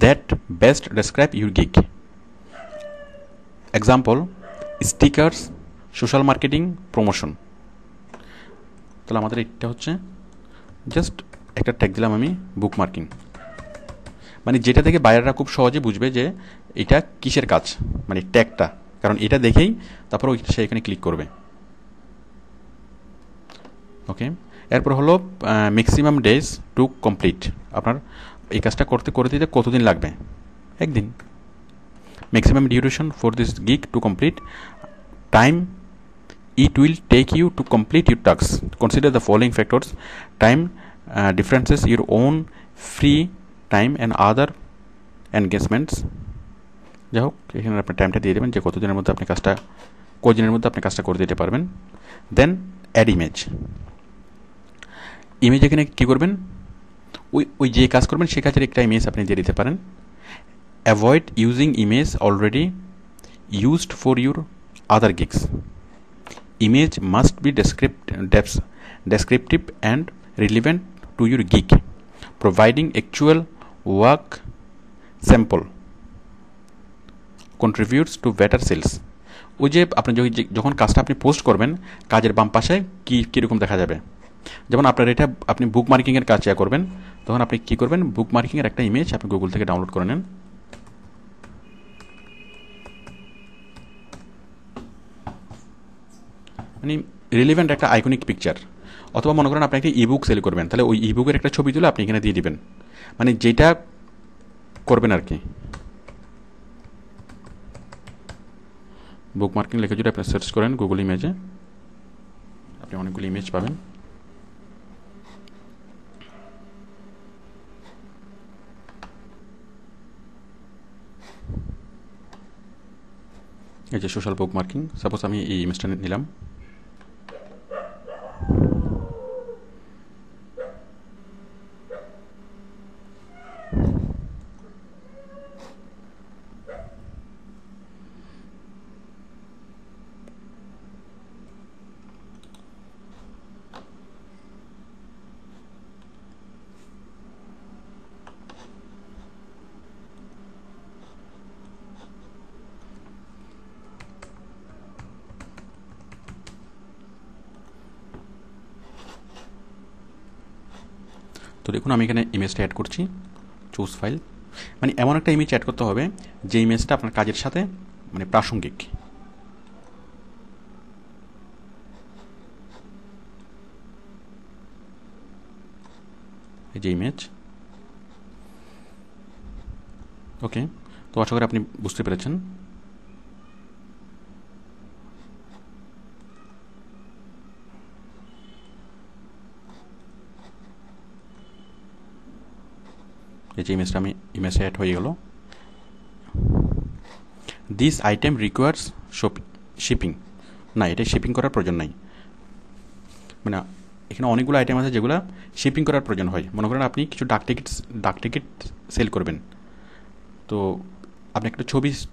that best describe your gig. Example, stickers, social marketing, promotion. তাহলে আমাদের এটা হচ্ছে জাস্ট একটা ট্যাগ দিলাম আমি, বুকমার্কিং, মানে যেটা থেকে বায়াররা খুব সহজে বুঝবে যে এটা কিসের কাজ, মানে ট্যাগটা, কারণ এটা দেখেই তারপর সে এখানে ক্লিক করবে। ওকে, এরপর হলো ম্যাক্সিমাম ডেজ টু কমপ্লিট। আপনার এই কাজটা করে দিতে কতদিন লাগবে? একদিন। Maximum duration for this gig to complete, time it will take you to complete your tasks. Consider the following factors: time differences, your own free time and other engagements. যাই হোক, এখানে আপনি টাইমটা দিয়ে দেবেন যে কতদিনের মধ্যে আপনি কাজটা করে দিতে পারবেন। দেন অ্যাড ইমেজ এখানে কী করবেন? ওই যে কাজ করবেন সে কাজের একটা ইমেজ আপনি দিয়ে দিতে পারেন। avoid using image already used for your other gigs. Image must be descriptive and relevant to your gig, providing actual work sample contributes to better sales. ওই যে আপনি যখন কাজটা আপনি পোস্ট করবেন, কাজের বাম পাশে কীরকম দেখা যাবে, যেমন আপনার এটা আপনি বুক মার্কিংয়ের কাজ করবেন, তখন আপনি কী করবেন, বুক মার্কিংয়ের একটা ইমেজ আপনি গুগল থেকে ডাউনলোড করে নেন। মানে রিলেভেন্ট একটা আইকনিক পিকচার, অথবা মনে করেন আপনি একটা ইবুক সেল করবেন, তাহলে ওই ইবুকের একটা ছবি তুলে আপনি এখানে দিয়ে দিবেন, মানে যেটা করবেন আর কি। বুক মার্কিং লিখে যদি আপনি সার্চ করেন গুগল ইমেজে, আপনি অনেকগুলো ইমেজ পাবেন। এই যে সোশ্যাল বুক মার্কিং, সাপোজ আমি এই ইমেজটা নিলাম, তো দেখুন আমি এখানে ইমেজটা অ্যাড করছি, চুজ ফাইল। মানে এমন একটা ইমেজ অ্যাড করতে হবে যে ইমেজটা আপনার কাজের সাথে মানে প্রাসঙ্গিক। এই যে ইমেজ, ওকে। তো আশা করি আপনি বুঝতে পেরেছেন। এই যে ইমেজটা আমি ইমেজে অ্যাড হয়ে গেল। দিস আইটেম রিকোয়ার্স শিপিং, না এটা শিপিং করার প্রয়োজন নাই। মানে এখানে অনেকগুলো আইটেম আছে যেগুলো শিপিং করার প্রয়োজন হয়। মনে করেন আপনি কিছু ডাক টিকিট সেল করবেন, তো আপনি একটা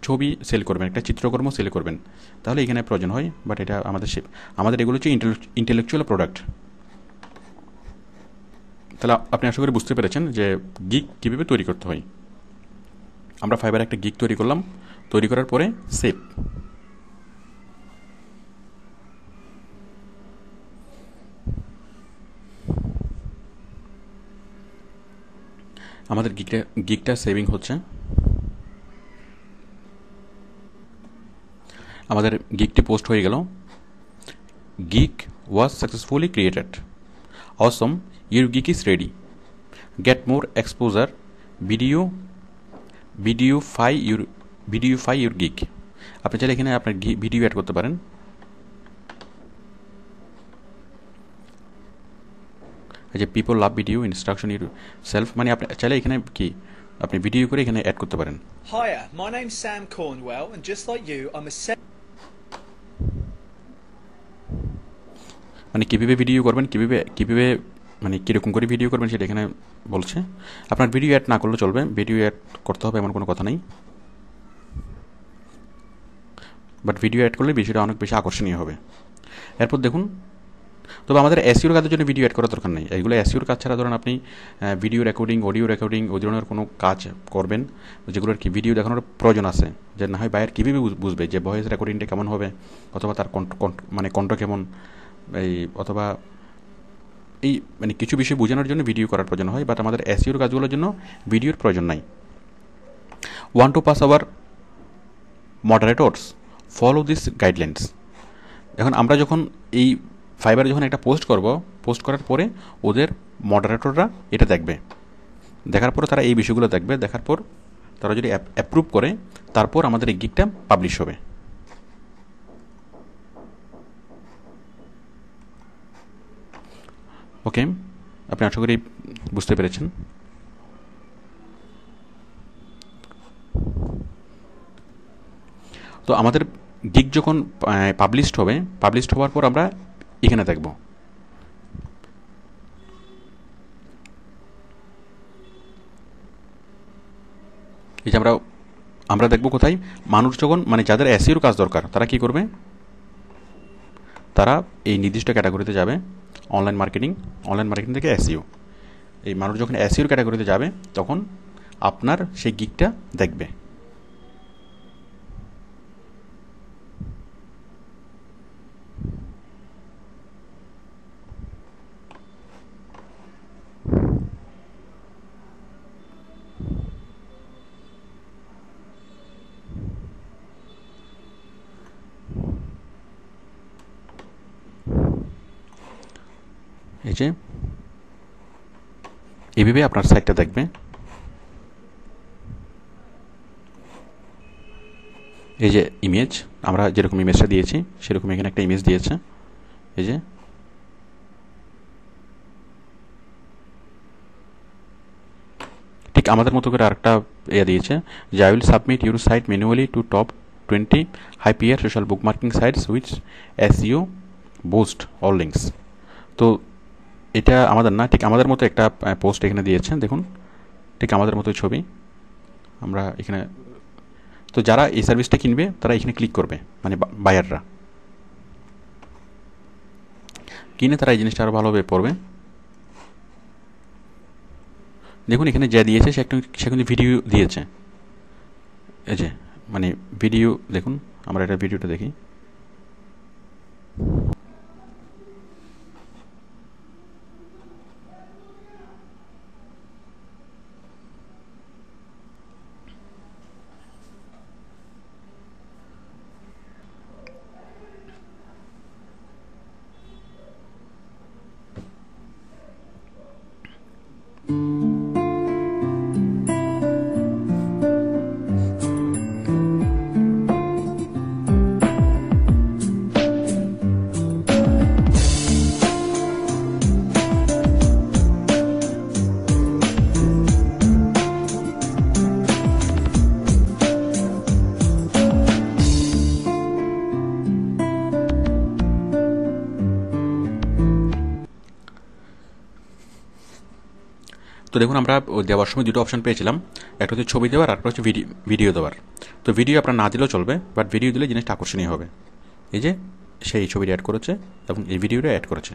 ছবি সেল করবেন, একটা চিত্রকর্ম সেল করবেন, তাহলে এখানে প্রয়োজন হয়। বাট এটা আমাদের এগুলো হচ্ছে ইন্টেলেকচুয়াল প্রোডাক্ট। তাহলে আপনি আশা করি বুঝতে পেরেছেন যে গিগ কীভাবে তৈরি করতে হয়। আমরা ফাইবারে একটা গিগ তৈরি করলাম, তৈরি করার পরে সেভ। আমাদের গিগটা সেভিং হচ্ছে। আমাদের গিগটি পোস্ট হয়ে গেল। Gig was successfully created. Assam, your gig is ready. Get more exposure. Videoify your gig. আপনি চাইলে এখানে আপনার ভিডিও অ্যাড করতে পারেন। এই যে people love video instruction your self, মানে আপনি চাইলে এখানে কি আপনি ভিডিও করে এখানে অ্যাড করতে পারেন। Hiya, my name's Sam Cornwell and just like you I'm a মানে কীভাবে ভিডিও করবেন, কীভাবে মানে কীরকম করে ভিডিও করবেন সেটা এখানে বলছে। আপনার ভিডিও অ্যাড না করলে চলবে, ভিডিও অ্যাড করতে হবে এমন কোনো কথা নেই, বাট ভিডিও অ্যাড করলে বিষয়টা অনেক বেশি আকর্ষণীয় হবে। এরপর দেখুন, তবে আমাদের এসইওর কাজের জন্য ভিডিও অ্যাড করার দরকার নেই। এগুলো এসইওর কাজ ছাড়া ধরুন আপনি ভিডিও রেকর্ডিং, অডিও রেকর্ডিং ওই ধরনের কোনো কাজ করবেন যেগুলোর কি ভিডিও দেখানোর প্রয়োজন আছে, যে না হয় বাইরে কীভাবে বুঝবে যে ভয়েস রেকর্ডিংটা কেমন হবে, অথবা তার মানে কণ্ঠ কেমন, এই অথবা এই মানে কিছু বিষয় বোঝানোর জন্য ভিডিও করার প্রয়োজন হয়। বাট আমাদের এসইওর কাজগুলোর জন্য ভিডিওর প্রয়োজন নাই। Want to pass our moderators follow this guidelines. এখন আমরা যখন এই ফাইবারে যখন একটা পোস্ট করার পরে ওদের মডারেটররা এটা দেখবে, দেখার পর তারা এই বিষয়গুলো দেখবে, দেখার পর তারা যদি অ্যাপ্রুভ করে তারপর আমাদের এই গিগটা পাবলিশ হবে। ওকে, আপনি আশা করি বুঝতে পেরেছেন। তো আমাদের গিগ যখন পাবলিশড হওয়ার পর আমরা এখানে দেখব। এই যে আমরা আমরা দেখব কোথায় মানুষ যখন মানে যাদের এসইওর কাজ দরকার তারা কি করবে, তারা এই নির্দিষ্ট ক্যাটাগরিতে যাবে, অনলাইন মার্কেটিং থেকে এসইও। এই মানুষ যখন এসইওর ক্যাটাগরিতে যাবে তখন আপনার সেই গিগটা দেখবে। এই যে এইভাবে আপনার সাইটটা দেখবে। এই যে ইমেজ, আমরা যেরকম ইমেজটা দিয়েছি সেরকম এখানে একটা ইমেজ দিয়েছে। এই যে ঠিক আমাদের মতো করে আরেকটা দিয়েছে যে I will submit your site manually to top 20 high PR social bookmarking sites which SEO boost all links. তো এটা আমাদের না, ঠিক আমাদের মতো একটা পোস্ট এখানে দিয়েছে, দেখুন ঠিক আমাদের মতো ছবি আমরা এখানে। তো যারা এই সার্ভিসটা কিনবে তারা এখানে ক্লিক করবে, মানে বায়াররা কিনে তারা এই জিনিসটা আরও ভালোভাবে পড়বে। দেখুন এখানে যা দিয়েছে সে কিন্তু ভিডিও দিয়েছে। এই যে মানে ভিডিও দেখুন, আমরা এটা ভিডিওটা দেখি। তো দেখুন আমরা দেওয়ার সময় দুটো অপশন পেয়েছিলাম, একটা হচ্ছে ছবি দেওয়ার, আর একটা হচ্ছে ভিডিও দেওয়ার। তো ভিডিও আপনার না দিলেও চলবে, বাট ভিডিও দিলে জিনিসটা আকর্ষণীয় হবে। এই যে সেই ছবিটা অ্যাড করেছে এবং এই ভিডিওটা অ্যাড করেছে।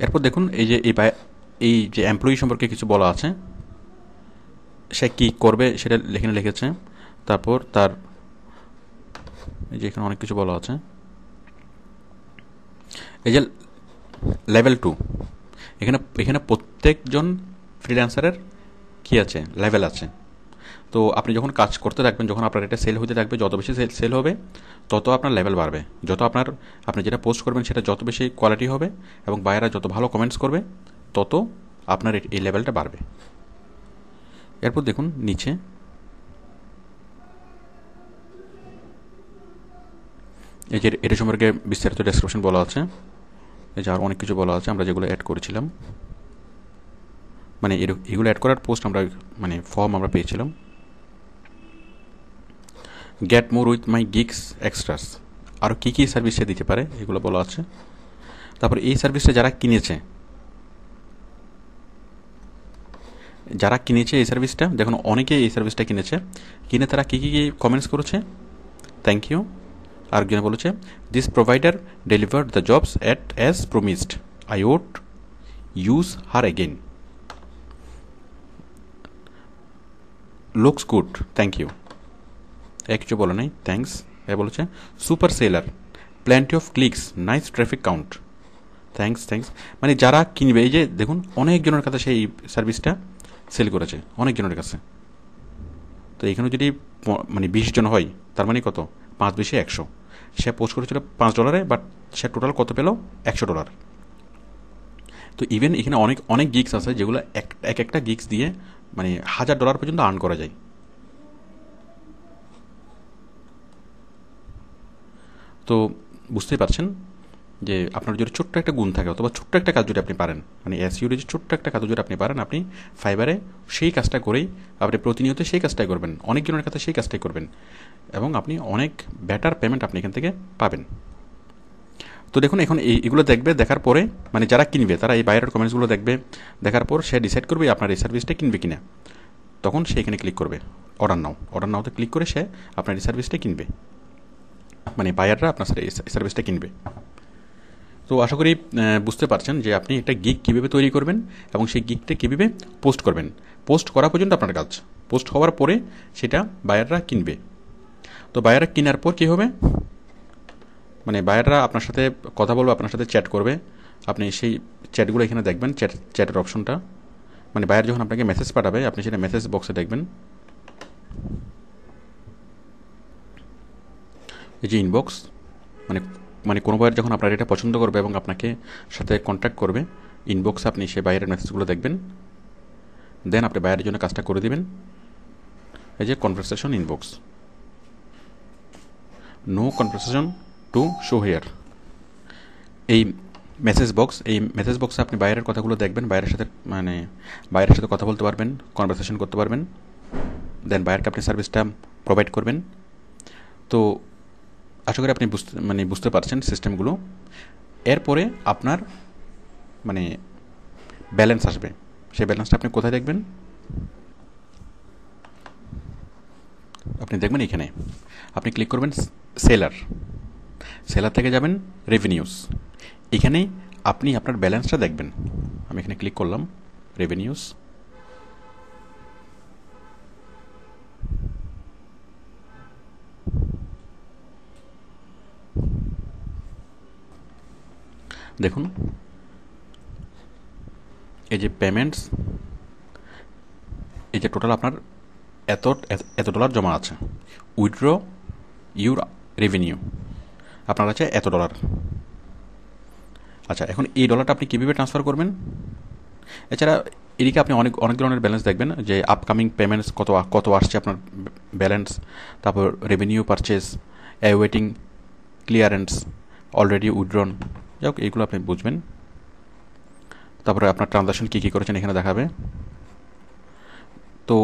এরপর দেখুন এই যে এমপ্লয়ি সম্পর্কে কিছু বলা আছে, সে কী করবে সেটা এখানে লিখেছে। তারপর তার এই যে এখানে অনেক কিছু বলা আছে। এই যে লেভেল 2, এখানে প্রত্যেকজন ফ্রিল্যান্সারের কী আছে, লেভেল আছে। তো আপনি যখন কাজ করতে থাকবেন, যখন আপনার এটা সেল হতে থাকবে, যত বেশি সেল হবে তত আপনার লেভেল বাড়বে। যত আপনি যেটা পোস্ট করবেন সেটা যত বেশি কোয়ালিটি হবে এবং বায়াররা যত ভালো কমেন্টস করবে তত আপনার এই লেভেলটা বাড়বে। এরপর দেখুন নিচে এই যে এটা সম্পর্কে বিস্তারিত ডেসক্রিপশন বলা আছে। এই যে আর অনেক কিছু বলা আছে আমরা যেগুলো অ্যাড করেছিলাম, মানে এগুলো অ্যাড করার পোস্ট আমরা মানে ফর্ম আমরা পেয়েছিলাম। Get more with my gigs extras, আরও কী কী সার্ভিস সে দিতে পারে এগুলো বলা আছে। তারপর এই সার্ভিসটা যারা কিনেছে এই সার্ভিসটা, দেখুন অনেকে এই সার্ভিসটা কিনে তারা কী কী কমেন্টস করেছে। থ্যাংক ইউ, আরেকজনে বলেছে this provider delivered the jobs as promised, I would use her again, looks good, thank you. কিছু বলে নাই, থ্যাংকস। এ বলেছে super seller, plenty of clicks, nice traffic count, thanks. মানে যারা কিনবে, এই যে দেখুন অনেকজনের কাছে সেই সার্ভিসটা সেল করেছে, অনেকজনের কাছে। তো এখানে যদি মানে 20 জন হয় তার মানে কত, 5 × 100। সে পোস্ট করেছিল $5, বাট সে টোটাল কত পেল, $100। তো ইভেন এখানে অনেক গিগস আছে যেগুলো একটা গিগস দিয়ে মানে $1000 পর্যন্ত আর্ন করা যায়। তো বুঝতেই পারছেন যে আপনার যদি ছোট্ট একটা গুণ থাকে অথবা ছোট্ট একটা কাজ যদি আপনি পারেন, মানে এসইওর যে ছোট্ট একটা কাজ যদি আপনি পারেন, আপনি ফাইবারে সেই কাজটা করেই আপনি প্রতিনিয়ত সেই কাজটাই করবেন, অনেকজনের কাছে সেই কাজটাই করবেন এবং আপনি অনেক বেটার পেমেন্ট আপনি এখান থেকে পাবেন। তো দেখুন এখন এগুলো দেখার পরে মানে যারা কিনবে তারা এই বাইরের কমেন্টসগুলো দেখার পর সে ডিসাইড করবে আপনার এই সার্ভিসটা কিনবে কিনা, তখন সে এখানে ক্লিক করবে। অর্ডার নাওতে ক্লিক করে সে আপনার এই সার্ভিসটা কিনবে, মানে বায়াররা আপনার এই সার্ভিসটা কিনবে। তো আশা করি বুঝতে পারছেন যে আপনি একটা গিগ কীভাবে তৈরি করবেন এবং সেই গিগটা কীভাবে পোস্ট করবেন। পোস্ট করা পর্যন্ত আপনার কাজ, পোস্ট হওয়ার পরে সেটা বায়াররা কিনবে। তো বায়াররা কেনার পর কী হবে, মানে বায়াররা আপনার সাথে কথা বলবে, আপনার সাথে চ্যাট করবে। আপনি সেই চ্যাটগুলো এখানে দেখবেন, চ্যাটের অপশনটা, মানে বায়ার যখন আপনাকে মেসেজ পাঠাবে আপনি সেটা মেসেজ বক্সে দেখবেন। এই যে ইনবক্স, মানে কোনো বায়ার যখন আপনার এটা পছন্দ করবে এবং আপনাকে সাথে কন্ট্যাক্ট করবে, ইনবক্সে আপনি সেই বায়ারের মেসেজগুলো দেখবেন, দেন আপনি বায়ারের জন্য কাজটা করে দিবেন। এই যে conversation inbox, no conversation to show here, এই মেসেজ বক্সে আপনি বায়ারের কথাগুলো দেখবেন, বায়ারের সাথে কথা বলতে পারবেন, কনভারসেশন করতে পারবেন, দেন বায়ারকে আপনি সার্ভিসটা প্রোভাইড করবেন। তো আশা করি আপনি বুঝতে পারছেন সিস্টেমগুলো। এরপরে আপনার ব্যালেন্স আসবে, সেই ব্যালেন্সটা আপনি কোথায় দেখবেন? আপনি দেখবেন এখানে, আপনি ক্লিক করবেন সেলার থেকে যাবেন রেভিনিউস, এখানে আপনি আপনার ব্যালেন্সটা দেখবেন। আমি এখানে ক্লিক করলাম রেভিনিউস, দেখুন এই যে পেমেন্টস, এই যে টোটাল আপনার এত ডলার জমা আছে, উইথড্র ইউর রেভিনিউ আপনার আছে এত ডলার। আচ্ছা, এখন এই ডলারটা আপনি কীভাবে ট্রান্সফার করবেন? এছাড়া এদিকে আপনি অনেক ধরনের ব্যালেন্স দেখবেন, যে আপকামিং পেমেন্টস কত আসছে আপনার ব্যালেন্স, তারপর revenue purchase, awaiting clearance, already withdrawn, যাই হোক এইগুলো আপনি বুঝবেন। তারপরে আপনার ট্রানজাকশন কী করেছেন এখানে দেখাবে। তো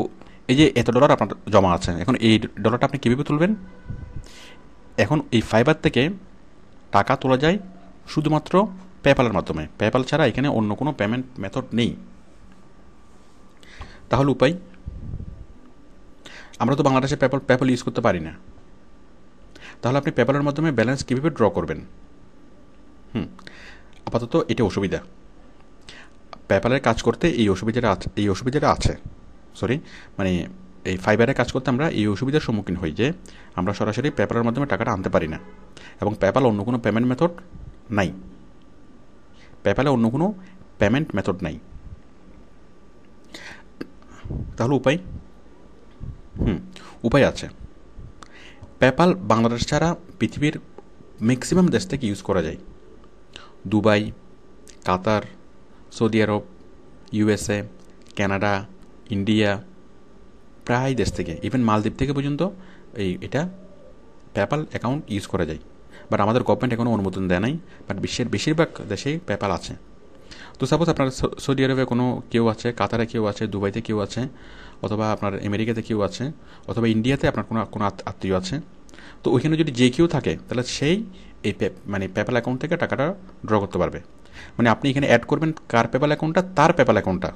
এই যে এত ডলার আপনার জমা আছে, এখন এই ডলারটা আপনি কীভাবে তুলবেন? এখন এই ফাইবার থেকে টাকা তোলা যায় শুধুমাত্র পেপ্যালের মাধ্যমে, পেপ্যাল ছাড়া এখানে অন্য কোনো পেমেন্ট মেথড নেই। তাহলে উপায়, আমরা তো বাংলাদেশে পেপ্যাল ইউজ করতে পারি না, তাহলে আপনি পেপ্যালের মাধ্যমে ব্যালেন্স কীভাবে ড্র করবেন? আপাতত এটা অসুবিধা, পেপ্যালের কাজ করতে এই অসুবিধাটা আছে, এই ফাইবারে কাজ করতে আমরা এই অসুবিধার সম্মুখীন হই যে আমরা সরাসরি পেপ্যালের মাধ্যমে টাকাটা আনতে পারি না, এবং পেপ্যাল অন্য কোনো পেমেন্ট মেথড নাই, তাহলে উপায় আছে। পেপ্যাল বাংলাদেশ ছাড়া পৃথিবীর ম্যাক্সিমাম দেশ থেকে ইউজ করা যায়, দুবাই, কাতার, সৌদি আরব, ইউএসএ, কানাডা, ইন্ডিয়া, প্রায় দেশ থেকে, ইভেন মালদ্বীপ থেকে পর্যন্ত এটা পেপ্যাল অ্যাকাউন্ট ইউজ করা যায়। বাট আমাদের গভর্নমেন্ট এখনও অনুমোদন দেয় নাই, বাট বিশ্বের বেশিরভাগ দেশেই পেপ্যাল আছে। তো সাপোজ আপনার সৌদি আরবে কেউ আছে, কাতারে কেউ আছে, দুবাইতে কেউ আছে, অথবা আপনার আমেরিকাতে কেউ আছে, অথবা ইন্ডিয়াতে আপনার কোনো আত্মীয় আছে, তো ওইখানে যদি যে কেউ থাকে তাহলে সেই এই পেপ্যাল অ্যাকাউন্ট থেকে টাকাটা ড্র করতে পারবে। আপনি এখানে অ্যাড করবেন কার পেপ্যাল অ্যাকাউন্টটা, তার পেপ্যাল অ্যাকাউন্টটা,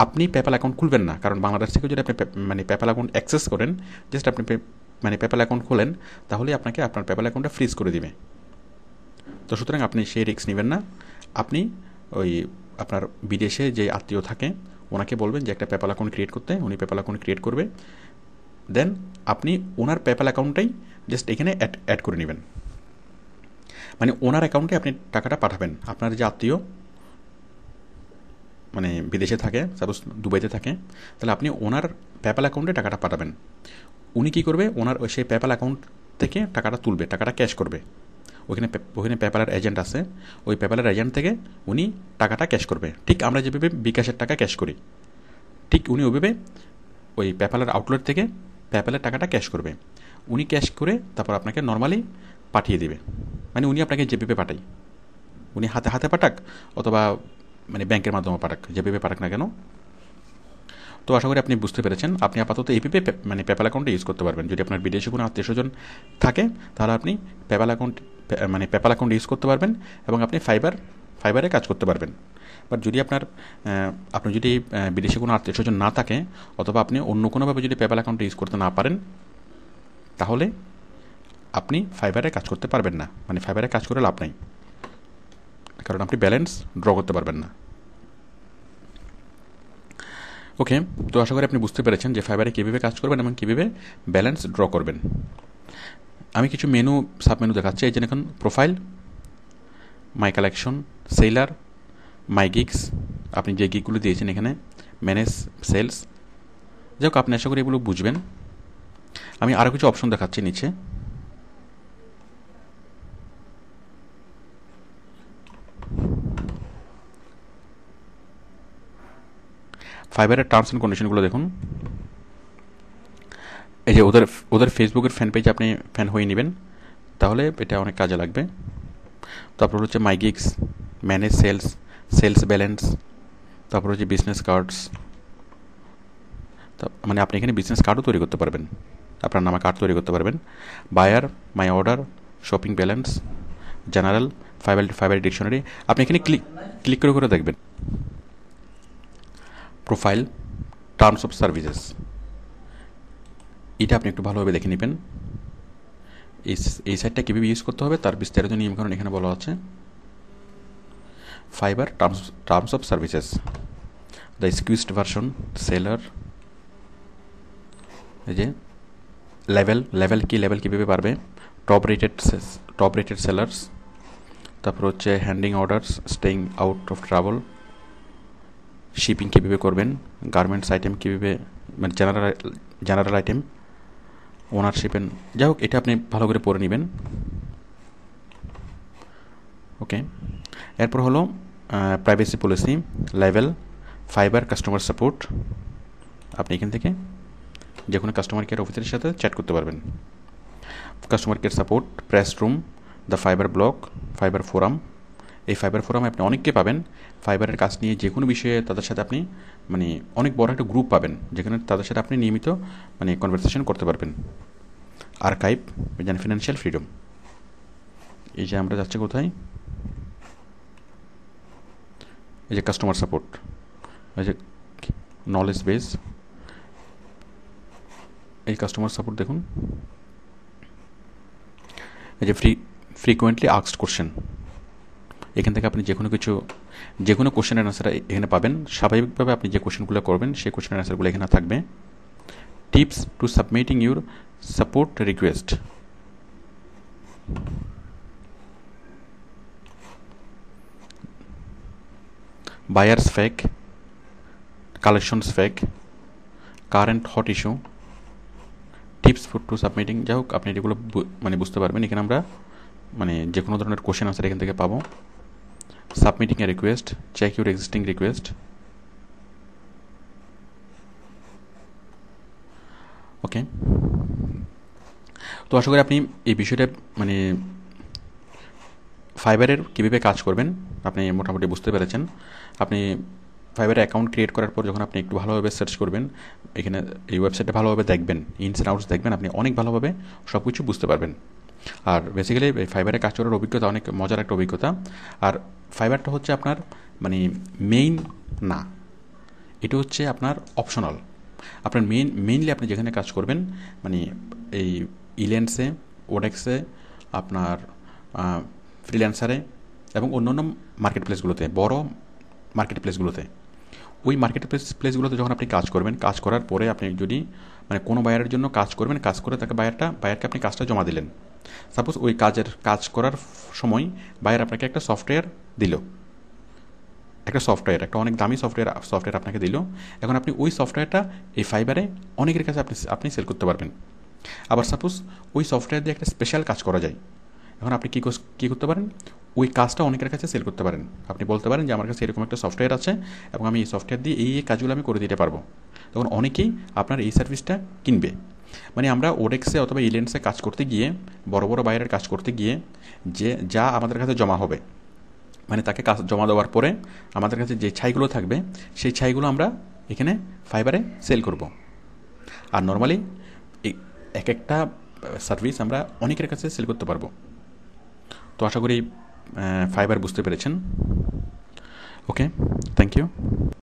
আপনি পেপ্যাল অ্যাকাউন্ট খুলবেন না, কারণ বাংলাদেশ থেকে যদি আপনি পেপ্যাল অ্যাকাউন্ট অ্যাক্সেস করেন, জাস্ট আপনি পেপ্যাল অ্যাকাউন্ট খোলেন, তাহলে আপনাকে আপনার পেপ্যাল অ্যাকাউন্টটা ফ্রিজ করে দিবে। তো সুতরাং আপনি সেই রিস্ক নেবেন না। আপনি আপনার বিদেশে যে আত্মীয় থাকে ওনাকে বলবেন যে একটা পেপ্যাল অ্যাকাউন্ট ক্রিয়েট করতে, উনি পেপ্যাল অ্যাকাউন্ট ক্রিয়েট করবে, দেন আপনি ওনার পেপ্যাল অ্যাকাউন্টটাই জাস্ট এখানে অ্যাড করে নেবেন, ওনার অ্যাকাউন্টে আপনি টাকাটা পাঠাবেন। আপনার যে আত্মীয় বিদেশে থাকে, সাপোজ দুবাইতে থাকে, তাহলে আপনি ওনার পেপ্যাল অ্যাকাউন্টে টাকাটা পাঠাবেন। উনি কী করবে, ওনার সেই পেপ্যাল অ্যাকাউন্ট থেকে টাকাটা তুলবে, টাকাটা ক্যাশ করবে। ওখানে পেপ্যালের এজেন্ট আছে, ওই পেপ্যালের এজেন্ট থেকে উনি টাকাটা ক্যাশ করবে। ঠিক আমরা যেভাবে বিকাশের টাকা ক্যাশ করি, ঠিক উনি ওইভাবে ওই পেপ্যালের আউটলেট থেকে পেপ্যালের টাকাটা ক্যাশ করবে। উনি ক্যাশ করে তারপর আপনাকে নর্মালি পাঠিয়ে দেবে, উনি আপনাকে যেভাবে পাঠায়, উনি হাতে পাঠাক অথবা ব্যাংকের মাধ্যমে পাঠাক, যেভাবে পাঠাক না কেন। তো আশা করি আপনি বুঝতে পেরেছেন। আপনি আপাতত এইভাবে পেপ্যাল অ্যাকাউন্টে ইউজ করতে পারবেন। যদি আপনার বিদেশে কোনো আত্মীয় স্বজন থাকে তাহলে আপনি পেপ্যাল অ্যাকাউন্ট ইউজ করতে পারবেন এবং আপনি ফাইবারে কাজ করতে পারবেন। বাট যদি আপনার যদি বিদেশে কোনো আত্মীয় স্বজন না থাকে অথবা আপনি অন্য কোনোভাবে যদি পেপ্যাল অ্যাকাউন্ট ইউজ করতে না পারেন, তাহলে আপনি ফাইবারে কাজ করতে পারবেন না, মানে ফাইবারে কাজ করে লাভ নাই, কারণ আপনি ব্যালেন্স ড্র করতে পারবেন না। ওকে, তো আশা করি আপনি বুঝতে পেরেছেন যে ফাইবারে কীভাবে কাজ করবেন এবং কীভাবে ব্যালেন্স ড্র করবেন। আমি কিছু মেনু সাব মেনু দেখাচ্ছি। এই যে এখন প্রোফাইল, মাই কালেকশন, সেলার, মাই গিগস, আপনি যে গিগগুলো দিয়েছেন এখানে, ম্যানেজ সেলস। যাই হোক, আপনি আশা করি এগুলো বুঝবেন। আমি আরও কিছু অপশন দেখাচ্ছি নিচে। ফাইবারের টার্মস অ্যান্ড কন্ডিশনগুলো দেখুন। এই যে ওদের ফেসবুকের ফ্যান পেজে আপনি ফ্যান হয়ে নেবেন, তাহলে এটা অনেক কাজে লাগবে। তারপর হচ্ছে my gigs, manage sales, sales balance, তারপর হচ্ছে বিজনেস কার্ডস, মানে আপনি এখানে বিজনেস কার্ডও তৈরি করতে পারবেন, আপনার নামে কার্ড তৈরি করতে পারবেন। Buyer, my order, shopping balance, general, Fiverr dictionary. আপনি এখানে ক্লিক করে দেখবেন প্রোফাইল, টার্মস অফ সার্ভিসেস, এটা আপনি একটু ভালোভাবে দেখে নেবেন। এই সাইটটা কীভাবে ইউজ করতে হবে তার বিস্তারিত নিয়মকানুন এখানে বলা আছে। Fiverr terms of services, the squeezed version, seller, এই যে লেভেল কীভাবে পারবে, টপ রেটেড সেলার্স, তারপর হচ্ছে handing orders, staying out of travel, shipping কীভাবে করবেন, গার্মেন্টস আইটেম কীভাবে, মানে জেনারেল আইটেম, ওনারশিপ এন্ড, যাই হোক এটা আপনি ভালো করে পড়ে নেবেন। ওকে, এরপর হলো privacy policy, level, fibre customer support. আপনি এখান থেকে যে কোনো কাস্টমার কেয়ার অফিসারের সাথে চ্যাট করতে পারবেন। Customer care support, press room, the Fiverr blog, Fiverr forum. এই ফাইবার ফোরামে আপনি অনেককে পাবেন ফাইবারের কাজ নিয়ে যে কোনো বিষয়ে তাদের সাথে আপনি মানে অনেক বড় একটা গ্রুপ পাবেন, যেখানে তাদের সাথে আপনি নিয়মিত মানে কনভারসেশন করতে পারবেন। আর্কাইভ, যেন ফিনান্সিয়াল ফ্রিডম। এই যে আমরা যাচ্ছি কোথায়, এই যে কাস্টমার সাপোর্ট, এই যে নলেজ বেস, এই কাস্টমার সাপোর্ট দেখুন। এই যে ফ্রিকোয়েন্টলি আস্কড কোশ্চেন, এখান থেকে আপনি যে কোনো কোশ্চেনের অ্যান্সার এখানে পাবেন। স্বাভাবিকভাবে আপনি যে কোশ্চেনগুলো করবেন সেই কোশ্চেনের অ্যান্সারগুলো এখানে থাকবে। Tips to submitting your support request, buyers FAQ, collections FAQ, current hot issue, tips to submitting. যাই হোক আপনি এগুলো মানে বুঝতে পারবেন। এখানে আমরা মানে যে কোনো ধরনের কোশ্চেন আনসার এখান থেকে পাবো। Submitting a request, check your existing request. Okay, তো আশা করি আপনি এই বিষয়টা মানে ফাইবারের কীভাবে কাজ করবেন আপনি মোটামুটি বুঝতে পেরেছেন। আপনি ফাইবারে অ্যাকাউন্ট ক্রিয়েট করার পর যখন আপনি একটু ভালোভাবে সার্চ করবেন, এখানে এই ওয়েবসাইটটা ভালোভাবে দেখবেন, ইনস অ্যান্ড আউটস দেখবেন, আপনি অনেক ভালোভাবে সব কিছু বুঝতে পারবেন। আর বেসিক্যালি এই ফাইবারে কাজ করার অভিজ্ঞতা অনেক মজার একটা অভিজ্ঞতা। আর ফাইবারটা হচ্ছে আপনার মানে মেইন না, এটা হচ্ছে আপনার অপশনাল। আপনার মেইনলি আপনি যেখানে কাজ করবেন মানে এই ইলেন্সে, ওডেক্সে, আপনার ফ্রিল্যান্সারে এবং অন্যান্য মার্কেট প্লেসগুলোতে, বড় মার্কেট প্লেসগুলোতে, ওই মার্কেট প্লেসগুলোতে যখন আপনি কাজ করবেন, কাজ করার পরে আপনি যদি মানে কোনো বায়ারের জন্য কাজ করবেন, কাজ করে তাকে বায়ারকে আপনি কাজটা জমা দিলেন। সাপোজ ওই কাজ করার সময় বায়ার আপনাকে একটা সফটওয়্যার দিল, একটা অনেক দামি সফটওয়্যার আপনাকে দিল। এখন আপনি ওই সফটওয়্যারটা এই ফাইবারে অনেকের কাছে আপনি সেল করতে পারবেন। আবার সাপোজ ওই সফটওয়্যার দিয়ে একটা স্পেশাল কাজ করা যায়, এখন আপনি কী করতে পারেন, ওই কাজটা অনেকের কাছে সেল করতে পারেন। আপনি বলতে পারেন যে আমার কাছে এরকম একটা সফটওয়্যার আছে এবং আমি এই সফটওয়্যার দিয়ে এই কাজগুলো আমি করে দিতে পারবো। তখন অনেকেই আপনার এই সার্ভিসটা কিনবে। মানে আমরা ওডেক্সে অথবা ইলেন্সে কাজ করতে গিয়ে, বড় বড় বাইরের কাজ করতে গিয়ে যা আমাদের কাছে জমা হবে, মানে তাকে কাজ জমা দেওয়ার পরে আমাদের কাছে যে ছাইগুলো থাকবে সেই ছাইগুলো আমরা এখানে ফাইবারে সেল করব। আর নর্মালি এক একটা সার্ভিস আমরা অনেকের কাছে সেল করতে পারবো। তো আশা করি ফাইবার বুঝতে পেরেছেন। Okay, thank you.